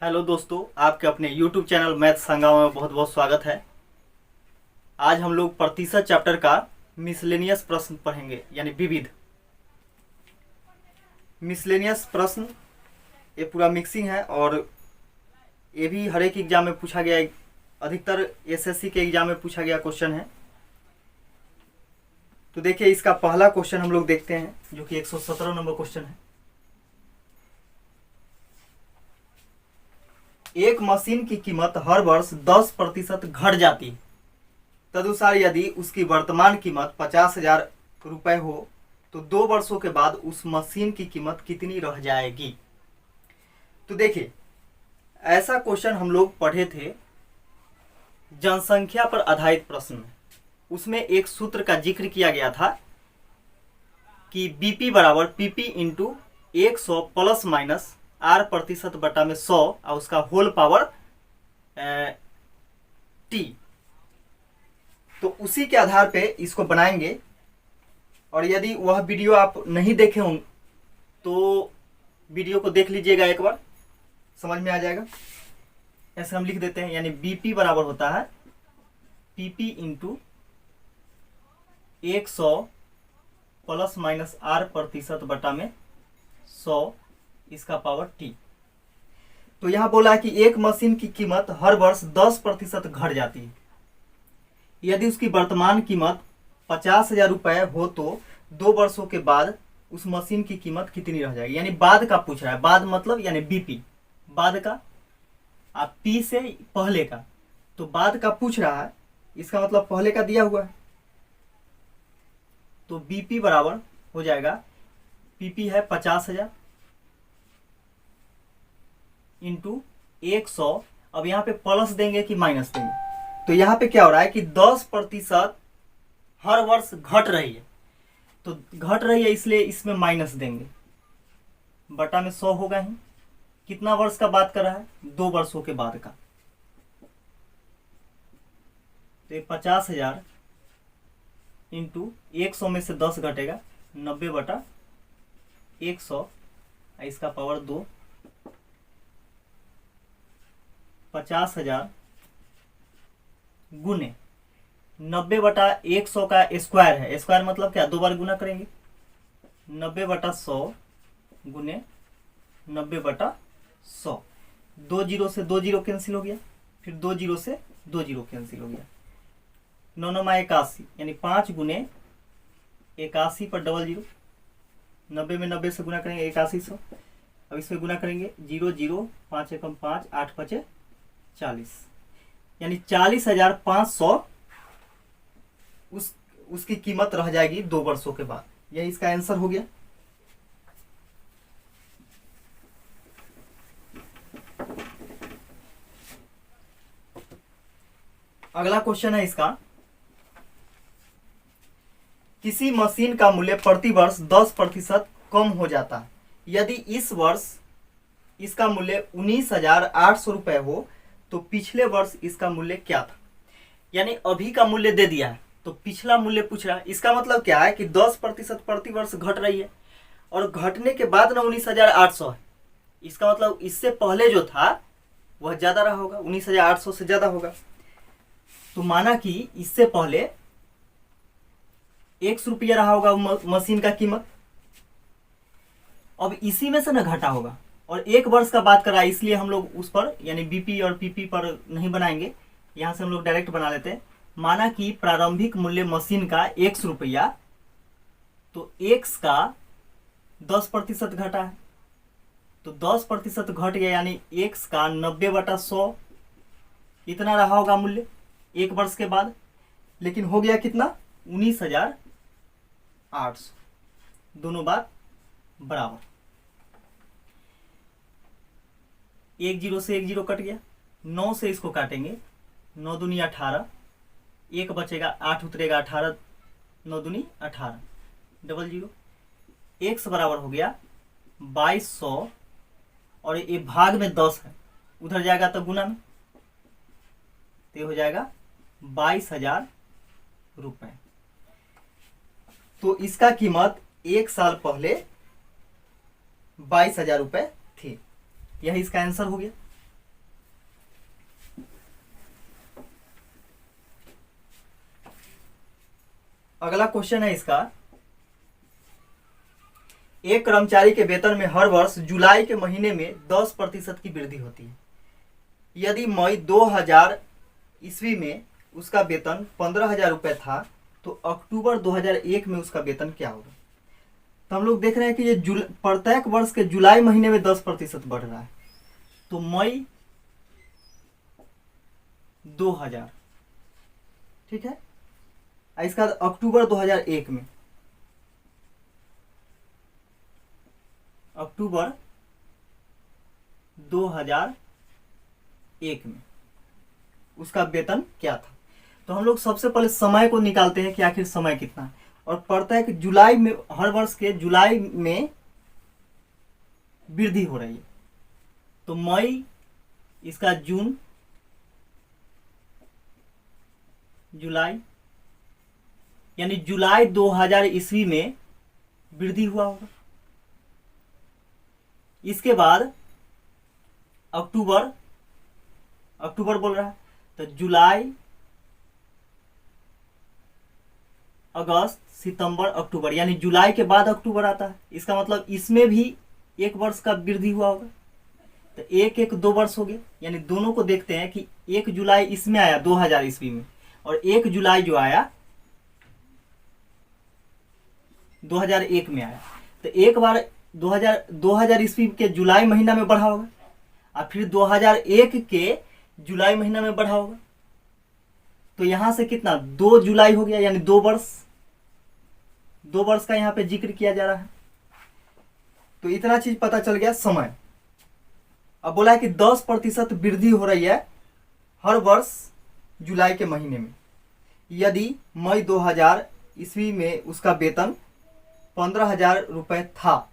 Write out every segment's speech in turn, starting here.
Hello दोस्तों, आपके अपने YouTube चैनल मैथ संगम में बहुत बहुत स्वागत है। आज हम लोग प्रतिशत चैप्टर का मिसलेनियस प्रश्न पढ़ेंगे, यानी विविध मिसलेनियस प्रश्न। ये पूरा मिक्सिंग है और ये भी हर एक एग्जाम में पूछा गया, अधिकतर एसएससी के एग्जाम में पूछा गया क्वेश्चन है। तो देखिए, इसका पहला क्वेश्चन हम लोग देखते हैं, जो कि 117 नंबर क्वेश्चन है। एक मशीन की कीमत हर वर्ष 10% घट जाती है। तदनुसार यदि उसकी वर्तमान कीमत 50,000 रुपये हो तो 2 वर्षों के बाद उस मशीन की कीमत कितनी रह जाएगी। तो देखिए, ऐसा क्वेश्चन हम लोग पढ़े थे जनसंख्या पर आधारित प्रश्न में। उसमें एक सूत्र का जिक्र किया गया था कि बीपी बराबर PP into 100 plus minus r प्रतिशत बटा में 100 और उसका होल पावर टी। तो उसी के आधार पे इसको बनाएंगे। और यदि वह वीडियो आप नहीं देखे हों तो वीडियो को देख लीजिएगा, एक बार समझ में आ जाएगा। ऐसे हम लिख देते हैं, यानी बीपी बराबर होता है PP into 100 plus minus r प्रतिशत बटा में 100 इसका पावर टी। तो यहां बोला है कि एक मशीन की कीमत हर वर्ष 10% घट जाती है। यदि उसकी वर्तमान कीमत 50,000 रुपये हो तो 2 वर्षों के बाद उस मशीन की कीमत कितनी रह जाएगी। यानी बाद का पूछ रहा है। बाद मतलब यानी बीपी, बाद का, आप पी से पहले का, तो बाद का पूछ रहा है, इसका मतलब पहले का दिया हुआ है। तो बीपी बराबर हो जाएगा, पीपी है 50,000 इंटू 100। अब यहाँ पे प्लस देंगे कि माइनस देंगे, तो यहाँ पे क्या हो रहा है कि 10% हर वर्ष घट रही है। तो घट रही है इसलिए इसमें माइनस देंगे, बटा में 100 होगा ही। कितना वर्ष का बात कर रहा है? 2 वर्षों के बाद का। तो ये 50,000 इंटू 100 में से 10 घटेगा, 90 बटा 100, इसका पावर 2। 50,000 गुने 90 बटा 100 का स्क्वायर है। स्क्वायर मतलब क्या? 2 बार गुना करेंगे। 90 बटा 100 गुने 90 बटा 100। 2 जीरो से 2 जीरो कैंसिल हो गया, फिर 2 जीरो से 2 जीरो कैंसिल हो गया। 9 9 81, यानी 5 गुने 81 पर डबल जीरो। 90 में 90 से गुना करेंगे 8100। अब इसमें गुना करेंगे 0 0, 5 एकम 5, 8 पचे 40, यानी 40,500 उसकी कीमत रह जाएगी 2 वर्षों के बाद। यही इसका आंसर हो गया। अगला क्वेश्चन है इसका, किसी मशीन का मूल्य प्रति वर्ष 10% कम हो जाता है। यदि इस वर्ष इसका मूल्य 19,800 रुपये हो तो पिछले वर्ष इसका मूल्य क्या था। यानी अभी का मूल्य दे दिया है तो पिछला मूल्य पूछ रहा है। इसका मतलब क्या है कि 10% प्रति वर्ष घट रही है, और घटने के बाद ना 19,800 है। इसका मतलब इससे पहले जो था वह ज्यादा रहा होगा, 19,800 से ज्यादा होगा। तो माना कि इससे पहले 100 रुपया रहा होगा मशीन का कीमत, अब इसी में से ना घटा होगा। और 1 वर्ष का बात करा, इसलिए हम लोग उस पर यानी बीपी और पीपी पर नहीं बनाएंगे, यहां से हम लोग डायरेक्ट बना लेते हैं। माना कि प्रारंभिक मूल्य मशीन का 100 रुपया, तो x का 10% घटा है, तो 10% घट गया, यानी x का 90 बटा 100 इतना रहा होगा मूल्य 1 वर्ष के बाद। लेकिन हो गया कितना? 19,800। दोनों बात बराबर। 1 जीरो से 1 जीरो कट गया, 9 से इसको काटेंगे, 9 दूनी 18, 1 बचेगा, 8 उतरेगा 18, 9 दूनी 18, डबल जीरो। x बराबर हो गया 2200, और ये भाग में 10 है, उधर जाएगा तो गुना में, तो ये हो जाएगा 22,000 रुपये। तो इसका कीमत 1 साल पहले 22,000 रुपये थी। यही इसका आंसर हो गया। अगला क्वेश्चन है इसका, एक कर्मचारी के वेतन में हर वर्ष जुलाई के महीने में 10% की वृद्धि होती है। यदि मई 2000 ईस्वी में उसका वेतन 15,000 रुपये था तो अक्टूबर 2001 में उसका वेतन क्या होगा। तो हम लोग देख रहे हैं कि ये प्रत्येक वर्ष के जुलाई महीने में 10% बढ़ रहा है। तो मई 2000, ठीक है, इसका अक्टूबर 2001 में, अक्टूबर 2001 में उसका वेतन क्या था। तो हम लोग सबसे पहले समय को निकालते हैं कि आखिर समय कितना है, और प्रत्येक जुलाई में, हर वर्ष के जुलाई में वृद्धि हो रही है। तो मई, इसका जून, जुलाई, यानी जुलाई 2000 ईस्वी में वृद्धि हुआ होगा। इसके बाद अक्टूबर, अक्टूबर बोल रहा है, तो जुलाई, अगस्त, सितंबर, अक्टूबर, यानी जुलाई के बाद अक्टूबर आता है। इसका मतलब इसमें भी एक वर्ष का वृद्धि हुआ होगा। तो एक एक 2 वर्ष हो गए, यानी दोनों को देखते हैं कि 1 जुलाई इसमें आया 2000 ईस्वी में, और 1 जुलाई जो आया 2001 में आया। तो एक बार 2000 ईस्वी के जुलाई महीना में बढ़ा होगा, और फिर 2001 के जुलाई महीना में बढ़ा होगा। तो यहां से कितना, 2 जुलाई हो गया, यानी 2 वर्ष, 2 वर्ष का यहां पे जिक्र किया जा रहा है। तो इतना चीज पता चल गया समय। अब बोला है कि 10% वृद्धि हो रही है हर वर्ष जुलाई के महीने में। यदि मई 2000 ईस्वी में उसका वेतन 15,000 रुपये था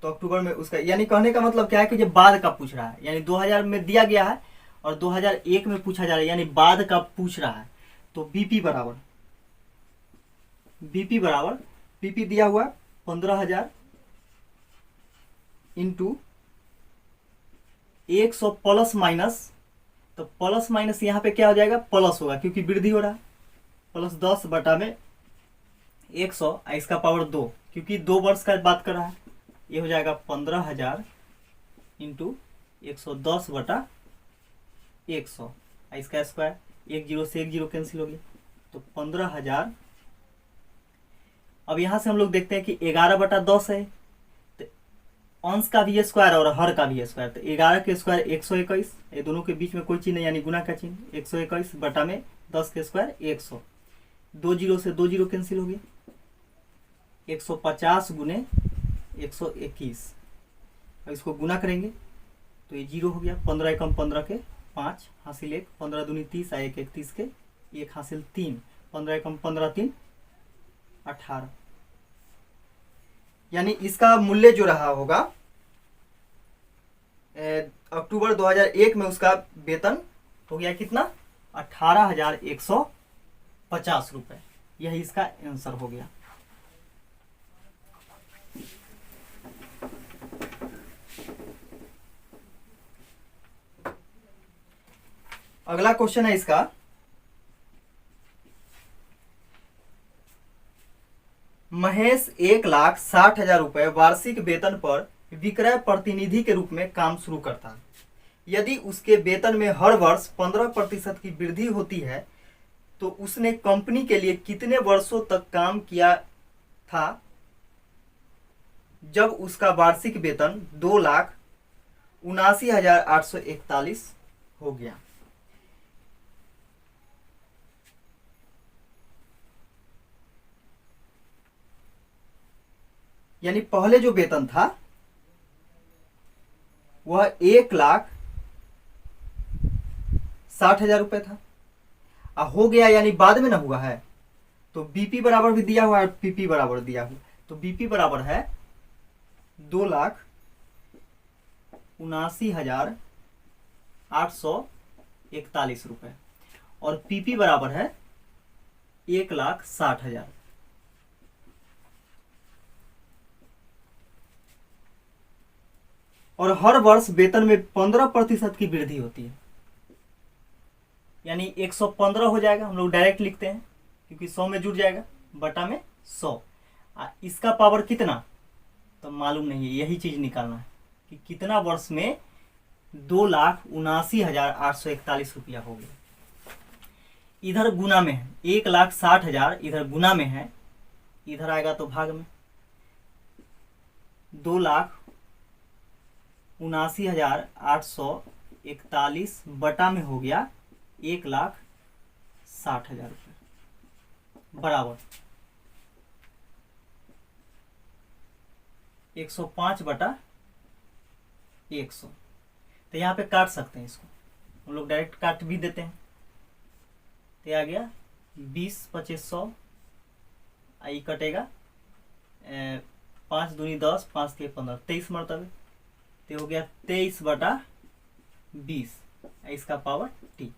तो अक्टूबर में उसका, यानी कहने का मतलब क्या है कि ये बाद का पूछ रहा है, यानी 2000 में दिया गया है और 2001 में पूछा जा रहा है, यानी बाद का पूछ रहा है। तो बीपी बराबर, बीपी बराबर, पीपी दिया हुआ 15,000 इंटू 100 प्लस माइनस, तो प्लस माइनस यहाँ पे क्या हो जाएगा, प्लस होगा क्योंकि वृद्धि हो रहा है, प्लस 10 बटा में 100, इसका पावर 2, क्योंकि 2 वर्ष का बात कर रहा है। ये हो जाएगा 15,000 इंटू 110 बटा 100, इसका स्क्वायर, 1 0 से 1 0 कैंसिल हो गया, तो 15,000। अब यहां से हम लोग देखते हैं कि 11 बटा 10 है, तो अंश का भी स्क्वायर और हर का भी स्क्वायर, तो 11 के स्क्वायर 121, ये दोनों के बीच में कोई चीज नहीं, यानी गुना का चिन्ह, 121 बटा में 10 के स्क्वायर 100, 2 0 से 2 0 कैंसिल हो गया, 150 गुने 121, इसको गुना करेंगे तो ये 0 हो गया, 15 एकम 15 के 5 हासिल 1, 15 दूनी 30, 1 1 30 के 1 हासिल 3, 15 एकम 15 3 18, यानी इसका मूल्य जो रहा होगा अक्टूबर 2001 में उसका वेतन हो गया कितना, 18,150 रुपए। यही इसका आंसर हो गया। अगला क्वेश्चन है इसका, महेश 1,60,000 रुपए वार्षिक वेतन पर विक्रय प्रतिनिधि के रूप में काम शुरू करता है। यदि उसके वेतन में हर वर्ष 15% की वृद्धि होती है तो उसने कंपनी के लिए कितने वर्षों तक काम किया था जब उसका वार्षिक वेतन 2,79,841 हो गया। यानी पहले जो वेतन था वह 1,60,000 रुपए था, हो गया, यानी बाद में ना हुआ है, तो बीपी बराबर भी दिया हुआ है, पीपी बराबर दिया हुआ, तो बीपी बराबर है 2,79,841 रुपए, और पीपी बराबर है 1,60,000। और हर वर्ष वेतन में 15% की वृद्धि होती है, यानी 115 हो जाएगा, हम लोग डायरेक्ट लिखते हैं क्योंकि 100 में जुड़ जाएगा, बटा में 100। इसका पावर कितना तो मालूम नहीं है, यही चीज निकालना है कि कितना वर्ष में 2,79,841 रुपया हो गया। इधर गुना में है 1,60,000, इधर गुना में है, इधर आएगा तो भाग में। 2,79,841 बटा में हो गया 1,60,000 रुपये बराबर 105 बटा 100। तो यहाँ पे काट सकते हैं इसको, हम लोग डायरेक्ट काट भी देते हैं। तो ये आ गया 20 25 100, आई कटेगा 5 दूनी 10, 5 के 15, 23 मरतबे। तो हो गया 23 बटा 20, इसका पावर टी।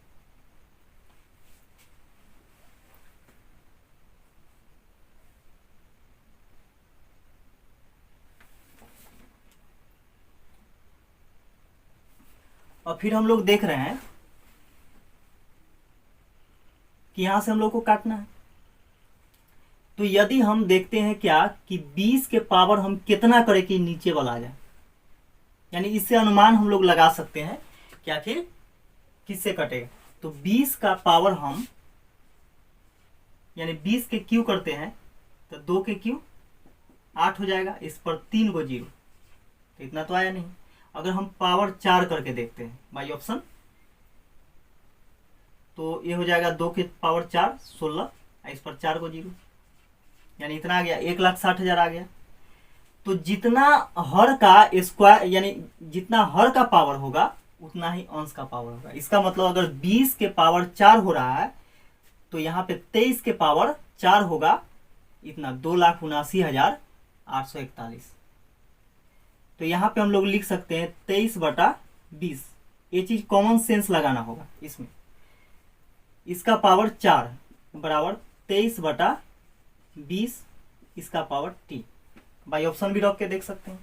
और फिर हम लोग देख रहे हैं कि यहां से हम लोग को काटना है। तो यदि हम देखते हैं क्या कि 20 के पावर हम कितना करें कि नीचे वाला आ जाए, यानी इससे अनुमान हम लोग लगा सकते हैं कि आखिर किससे कटेगा। तो 20 का पावर हम यानी 20 के क्यू करते हैं तो 2 के क्यू 8 हो जाएगा, इस पर 3 गो जीरो, तो इतना तो आया नहीं। अगर हम पावर 4 करके देखते हैं बाई ऑप्शन, तो ये हो जाएगा 2 के पावर 4 16, इस पर 4 को जीरो, यानी इतना आ गया 1,60,000 आ गया। तो जितना हर का स्क्वायर यानी जितना हर का पावर होगा उतना ही अंश का पावर होगा। इसका मतलब अगर 20 के पावर 4 हो रहा है तो यहाँ पे 23 के पावर 4 होगा, इतना 2,79,841। तो यहाँ पे हम लोग लिख सकते हैं 23 बटा 20। ये चीज कॉमन सेंस लगाना होगा इसमें। इसका पावर 4 बराबर 23 बटा 20, इसका पावर टी। बाई ऑप्शन भी रख के देख सकते हैं।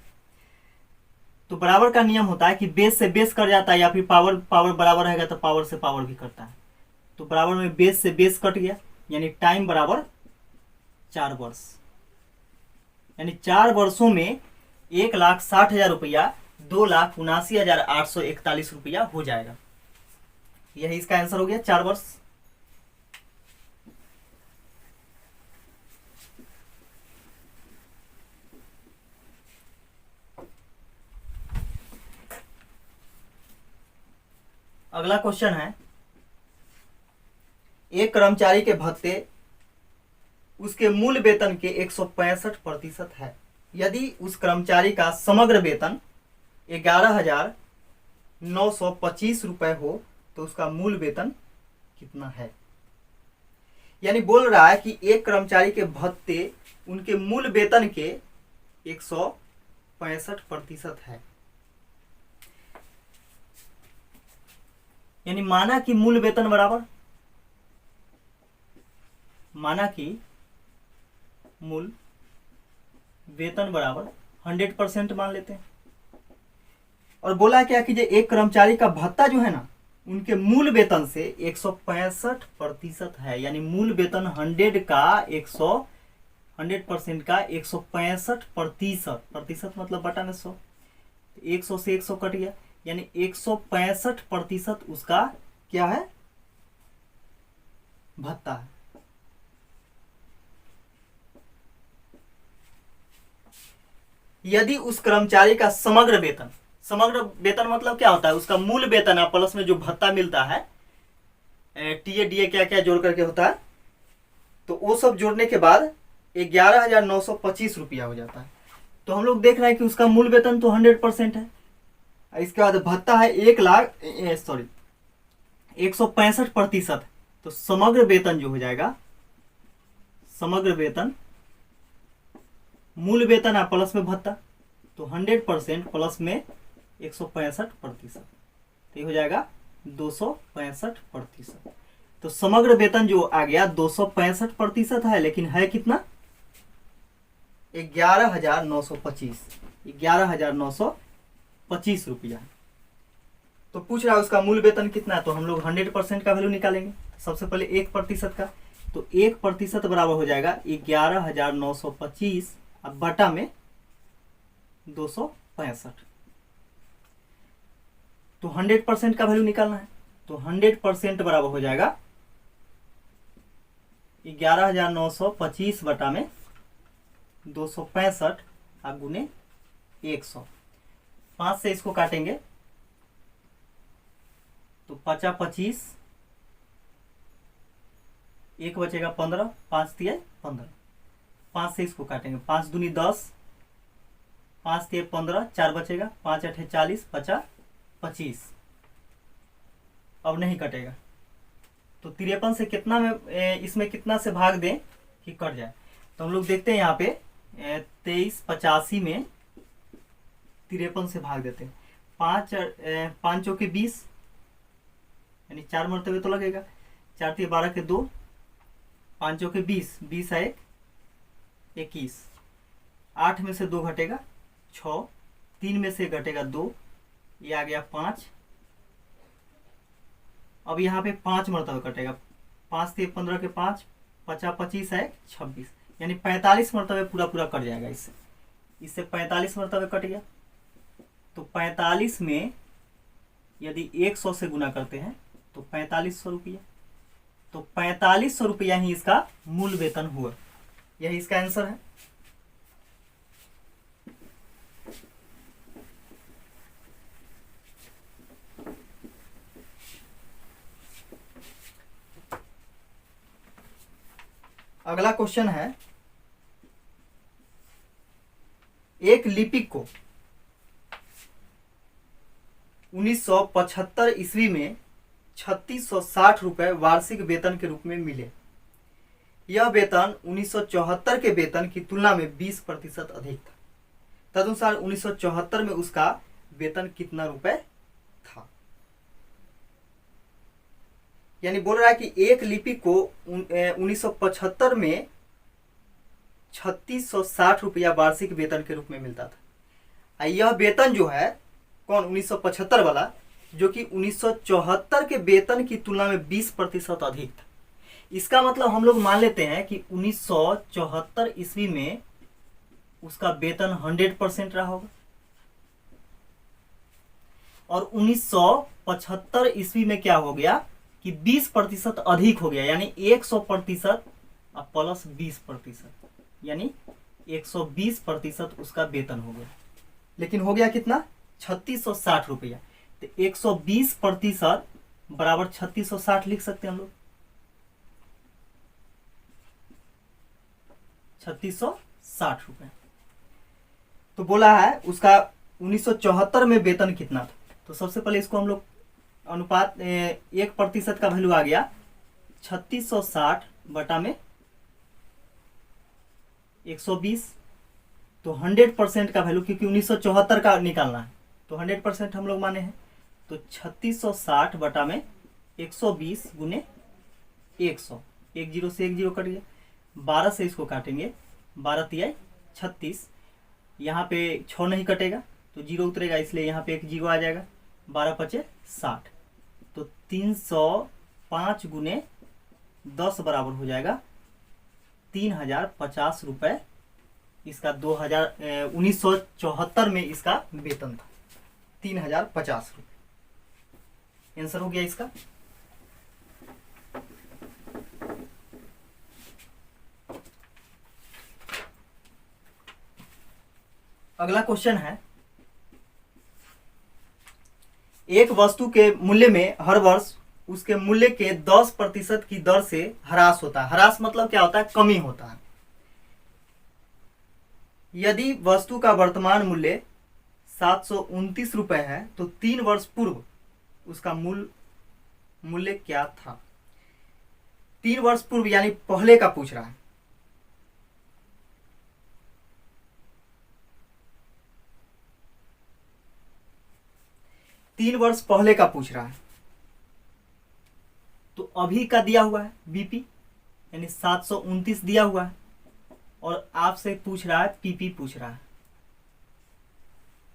तो बराबर का नियम होता है कि बेस से बेस कट जाता है, या फिर पावर पावर बराबर रहेगा तो पावर से पावर भी कटता है। तो बराबर में बेस से बेस कट गया, यानी टाइम बराबर 4 वर्ष, यानी 4 वर्षों में 1,60,000 रुपया 2,79,841 रुपया हो जाएगा। यही इसका आंसर हो गया, 4 वर्ष। अगला क्वेश्चन है, एक कर्मचारी के भत्ते उसके मूल वेतन के 165% है। यदि उस कर्मचारी का समग्र वेतन 11,925 रुपए हो तो उसका मूल वेतन कितना है। यानी बोल रहा है कि एक कर्मचारी के भत्ते उनके मूल वेतन के 165% है। यानी माना कि मूल वेतन बराबर, माना कि मूल वेतन बराबर 100% मान लेते हैं। और बोला क्या कि जो एक कर्मचारी का भत्ता जो है ना उनके मूल वेतन से 165% है। यानी मूल वेतन 100% का 165%, प्रतिशत मतलब बटा में 100, 100 से 100 कट गया, यानी 165% उसका क्या है, भत्ता है। यदि उस कर्मचारी का समग्र वेतन, समग्र वेतन मतलब क्या होता है, उसका मूल वेतन है प्लस में जो भत्ता मिलता है, टीए डीए क्या क्या जोड़ करके होता है, तो वो सब जोड़ने के बाद 11,925 रुपया हो जाता है। तो हम लोग देख रहे हैं कि उसका मूल वेतन तो 100% है, इसके बाद भत्ता है 165%। तो समग्र वेतन जो हो जाएगा, समग्र वेतन मूल वेतन है प्लस में भत्ता, तो 100% प्लस में 165%, तो ये हो जाएगा 265%। तो समग्र वेतन जो आ गया 265% है, लेकिन है कितना, 11,925 रुपया। तो पूछ रहा है उसका मूल वेतन कितना है, तो हम लोग 100% का वैल्यू निकालेंगे। सबसे पहले 1% का, तो 1% बराबर हो जाएगा 11,925 अब बटा में 265। तो 100% का वैल्यू निकालना है, तो 100% बराबर हो जाएगा 11,925 बटा में 265 और गुने 100। 5 से इसको काटेंगे तो 50 25, एक बचेगा 15, 5 तिया 15। 5 से इसको काटेंगे, 5 दूनी 10, 5 तिया 15, 4 बचेगा, 5 8 40, 50 25। अब नहीं कटेगा, तो 53 से कितना में इसमें कितना से भाग दें कि कट जाए। तो हम लोग देखते हैं यहाँ पे 2385 में 53 से भाग देते हैं। 5 चौके 20 यानी 4 मरतबे तो लगेगा। 4 तिया 12 के 2, 5 चौके 20, 20 है 21। 8 में से 2 घटेगा 6, 3 में से घटेगा 2, ये आ गया 5। अब यहाँ पे 5 मरतबे कटेगा। 5 से 15 के 5, 50 25 है 26, यानी 45 मरतबे पूरा पूरा कट जाएगा। इससे 45 मरतबे कट गया। तो 45 में यदि 100 से गुना करते हैं तो 4500 रुपया। तो 4500 रुपया ही इसका मूल वेतन हुआ। यही इसका आंसर है। अगला क्वेश्चन है, एक लिपिक को 1975 ईस्वी में 3660 रुपए वार्षिक वेतन के रूप में मिले। यह वेतन 1974 के वेतन की तुलना में 20% अधिक था। तदनुसार 1974 में उसका वेतन कितना रुपए था। यानी बोल रहा है कि एक लिपिक को 1975 में 3660 रुपया वार्षिक वेतन के रूप में मिलता था। यह वेतन जो है कौन 1975 वाला, जो कि 1974 के वेतन की तुलना में 20% अधिक था। इसका मतलब हम लोग मान लेते हैं कि 1974 ईस्वी में उसका वेतन 100% रहा होगा और 1975 ईस्वी में क्या हो गया कि 20% अधिक हो गया, यानी 100% प्लस 20%, यानी 120% उसका वेतन हो गया। लेकिन हो गया कितना 3660 रुपया। तो 120% बराबर 3660 लिख सकते हैं हम लोग। 3660 रुपये। तो बोला है उसका 1974 में वेतन कितना था। तो सबसे पहले इसको हम लोग अनुपात 1% का वैल्यू आ गया 3660 बटा में 120। तो 100% का वैल्यू, क्योंकि 1974 का निकालना है तो 100% हम लोग माने हैं। तो 3660 बटा में 120 गुने 100, 10 से 10 कट गया। 12 से इसको काटेंगे, 12 तिया 36, यहाँ पे 6 नहीं कटेगा तो 0 उतरेगा, इसलिए यहाँ पे एक 0 आ जाएगा। 12 पचे 60, तो 305 गुने 10 बराबर हो जाएगा 3050 रुपये। इसका 1974 में इसका वेतन था 3050 रुपये। आंसर हो गया इसका। अगला क्वेश्चन है, एक वस्तु के मूल्य में हर वर्ष उसके मूल्य के 10% की दर से ह्रास होता है। ह्रास मतलब क्या होता है, कमी होता है। यदि वस्तु का वर्तमान मूल्य 729 रुपए है तो 3 वर्ष पूर्व उसका मूल्य क्या था। 3 वर्ष पूर्व यानी पहले का पूछ रहा है। तीन वर्ष पहले का पूछ रहा है। तो अभी का दिया हुआ है बीपी यानी 729 दिया हुआ है और आपसे पूछ रहा है पीपी पूछ रहा है।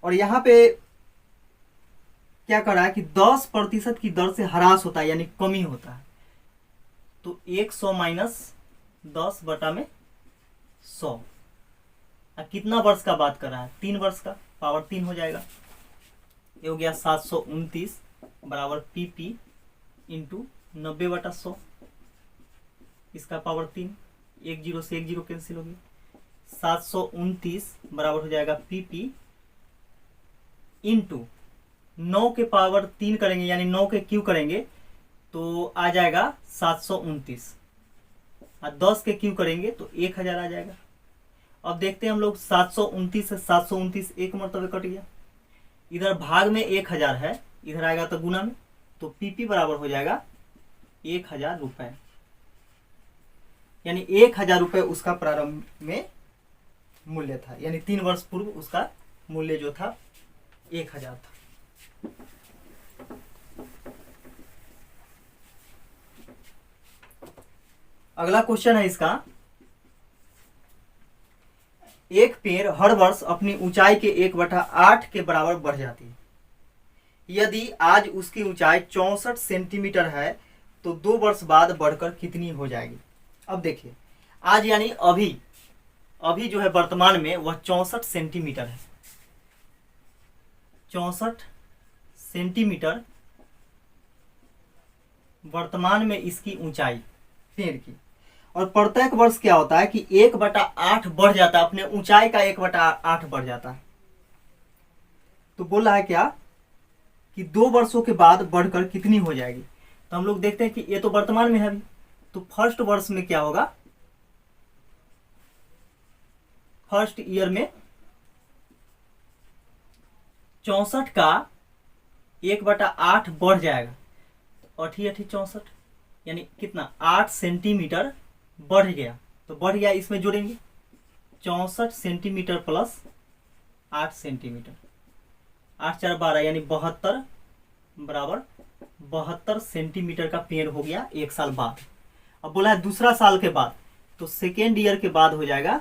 और यहां पे क्या कर रहा है कि 10% की दर से ह्रास होता है यानी कमी होता है। तो 100 माइनस 10 बटा में 100। कितना वर्ष का बात कर रहा है? 3 वर्ष का, पावर 3 हो जाएगा। ये हो गया 729 बराबर PP इंटू 90 बटा 100, इसका पावर 3। 1 0 से 1 0 कैंसिल हो गया। 729 बराबर हो जाएगा PP इंटू 9 के पावर 3 करेंगे, यानी 9 के क्यू करेंगे तो आ जाएगा 729, और 10 के क्यू करेंगे तो 1000 आ जाएगा। अब देखते हैं हम लोग, 729 से 729 एक मरतबे कट गया, इधर भाग में 1000 है, इधर आएगा तो गुना में, तो PP बराबर हो जाएगा 1000 रुपए, यानी 1000 रुपए उसका प्रारंभ में मूल्य था, यानी 3 वर्ष पूर्व उसका मूल्य जो था 1000 था। अगला क्वेश्चन है इसका, एक पेड़ हर वर्ष अपनी ऊंचाई के 1/8 के बराबर बढ़ जाती है। यदि आज उसकी ऊंचाई 64 सेंटीमीटर है तो 2 वर्ष बाद बढ़कर कितनी हो जाएगी? अब देखिए, आज यानी अभी जो है वर्तमान में वह 64 सेंटीमीटर है। 64 सेंटीमीटर वर्तमान में इसकी ऊंचाई पेड़ की, और प्रत्येक वर्ष क्या होता है कि 1/8 बढ़ जाता है, अपने ऊंचाई का 1/8 बढ़ जाता है। तो बोल रहा है क्या कि 2 वर्षों के बाद बढ़कर कितनी हो जाएगी? तो हम लोग देखते हैं कि ये तो वर्तमान में है अभी, तो फर्स्ट वर्ष में क्या होगा, फर्स्ट ईयर में 64 का 1/8 बढ़ जाएगा, 8 8 64, यानी कितना, 8 सेंटीमीटर बढ़ गया। तो बढ़ गया, इसमें जोड़ेंगे 64 सेंटीमीटर प्लस 8 सेंटीमीटर, 8 4 12, यानी 72 बराबर 72 सेंटीमीटर का पेड़ हो गया 1 साल बाद। अब बोला है दूसरा साल के बाद, तो सेकेंड ईयर के बाद हो जाएगा,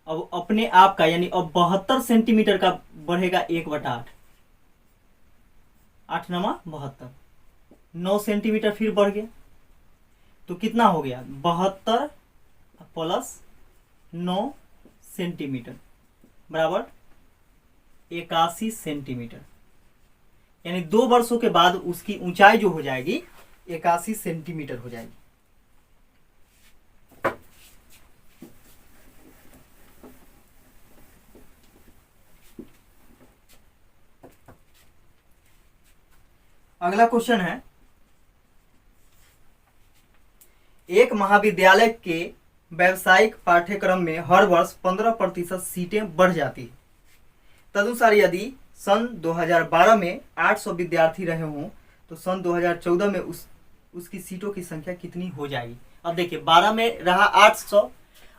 अब अपने आप का, यानी अब 72 सेंटीमीटर का बढ़ेगा 1/8, 8 9 72, 9 सेंटीमीटर फिर बढ़ गया, तो कितना हो गया, 72 प्लस 9 सेंटीमीटर बराबर 81 सेंटीमीटर, यानी 2 वर्षों के बाद उसकी ऊंचाई जो हो जाएगी 81 सेंटीमीटर हो जाएगी। अगला क्वेश्चन है, एक महाविद्यालय के व्यावसायिक पाठ्यक्रम में हर वर्ष 15% सीटें बढ़ जाती है। तदनुसार यदि सन 2012 में 800 विद्यार्थी रहे हों तो सन 2014 में उसकी सीटों की संख्या कितनी हो जाएगी? अब देखिए, 12 में रहा 800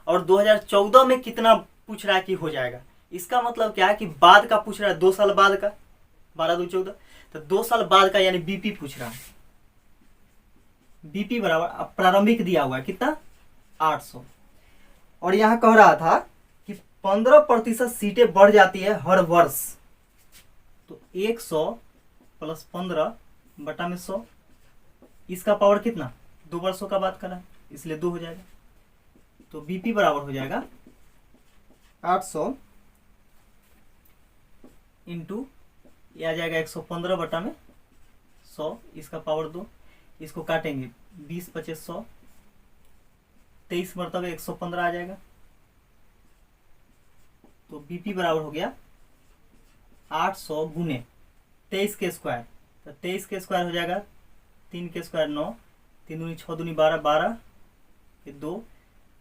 और 2014 में कितना पूछ रहा है कि हो जाएगा। इसका मतलब क्या है कि बाद का पूछ रहा है, 2 साल बाद का, 12 2 14, तो 2 साल बाद का, यानी बीपी पूछ रहा है। बीपी बराबर प्रारंभिक दिया हुआ है कितना, 800, और यहां कह रहा था कि 15% सीटें बढ़ जाती है हर वर्ष, तो 100 प्लस 15 बटा में 100, इसका पावर कितना, 2 वर्षों का बात करा है, इसलिए 2 हो जाएगा। तो बीपी बराबर हो जाएगा 800 इंटू, यह आ जाएगा 115 बटा में 100, इसका पावर 2, इसको काटेंगे 20 25 100, 23 मरतबे 115 आ जाएगा। तो बीपी बराबर हो गया 800 गुने 23 के स्क्वायर, तो 23 के स्क्वायर हो जाएगा 3 के स्क्वायर 9, 3 दूनी 6 दूनी 12, 12 के 2,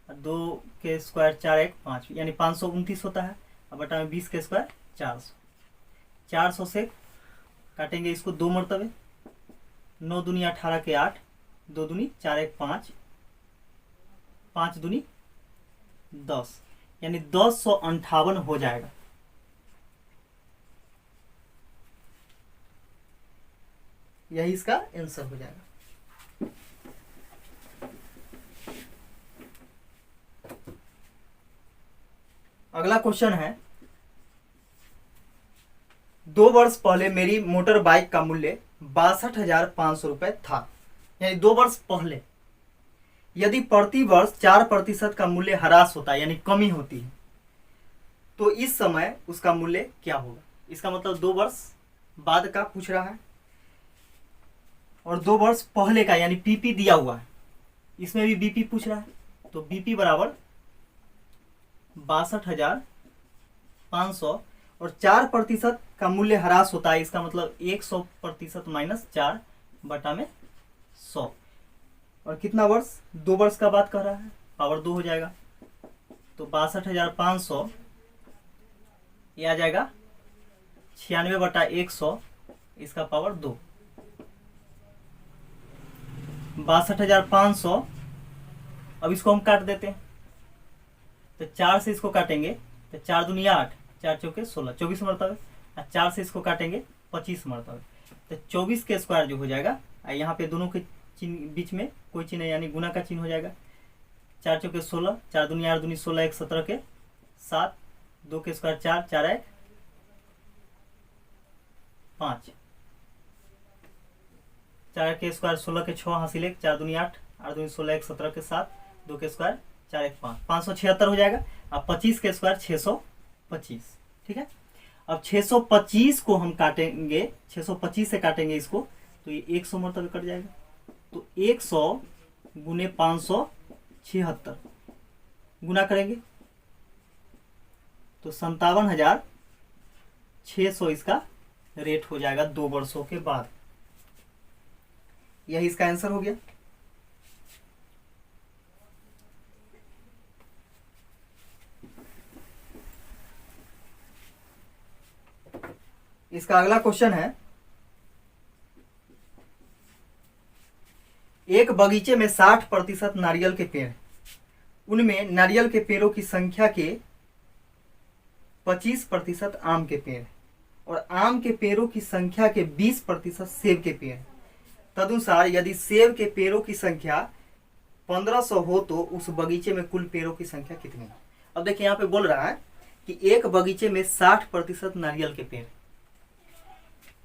2 के स्क्वायर 4 1 5, यानी 529 होता है। अब बटा में 20 के स्क्वायर 400, 400 से काटेंगे इसको 2 मरतबे, 9 दूनी 18 के 8, 2 दूनी 4 1 5, 5 दूनी 10, यानी 1058 हो जाएगा। यही इसका आंसर हो जाएगा। अगला क्वेश्चन है, 2 वर्ष पहले मेरी मोटर बाइक का मूल्य 62,500 रुपए था, यानी 2 वर्ष पहले। यदि प्रति वर्ष 4% का मूल्य ह्रास होता है, यानी कमी होती है, तो इस समय उसका मूल्य क्या होगा। इसका मतलब 2 वर्ष बाद का पूछ रहा है और 2 वर्ष पहले का, यानी पीपी दिया हुआ है, इसमें भी बीपी पूछ रहा है। तो बीपी बराबर 62,500 और 4% का मूल्य ह्रास होता है, इसका मतलब 100% माइनस 4/100। और कितना वर्ष, 2 वर्ष का बात कर रहा है, पावर 2 हो जाएगा। तो 62,500 ये आ जाएगा 96/100, इसका पावर 2। 62,500, अब इसको हम काट देते हैं, तो 4 से इसको काटेंगे तो 4 दूनी 8, 4 चौके 16, 24 मरतबे। और 4 से इसको काटेंगे 25 मरतबे, तो 24 के स्क्वायर जो हो जाएगा। यहाँ पे दोनों के चिन्ह बीच में कोई चिन्ह है, यानी गुना का चिन्ह हो जाएगा। 4 चौके 16, 4 दूनी 8 दूनी 16, 1 17 के 7, 2 के स्क्वायर 4, 4 1 5, 4 के स्क्वायर 16 के 6 हासिल 1, 4 दूनी 8, 8 दूनी 16, 1 17 के 7, 2 के स्क्वायर 4 1 5, 576 हो जाएगा। अब 25 के स्क्वायर 625, ठीक है। अब 625 को हम काटेंगे, 625 से काटेंगे इसको, तो ये 100 मरतबे कट जाएगा। तो 100 गुने 576 गुना करेंगे तो 57,600 इसका रेट हो जाएगा 2 वर्षों के बाद। यही इसका आंसर हो गया। इसका अगला क्वेश्चन है, एक बगीचे में 60% नारियल के पेड़, उनमें नारियल के पेड़ों की संख्या के 25% आम के पेड़ और आम के पेड़ों की संख्या के 20% सेब के पेड़। तदनुसार यदि सेब के पेड़ों की संख्या 1500 हो तो उस बगीचे में कुल पेड़ों की संख्या कितनी है। अब देखिए यहाँ पे बोल रहा है कि एक बगीचे में 60% नारियल के पेड़,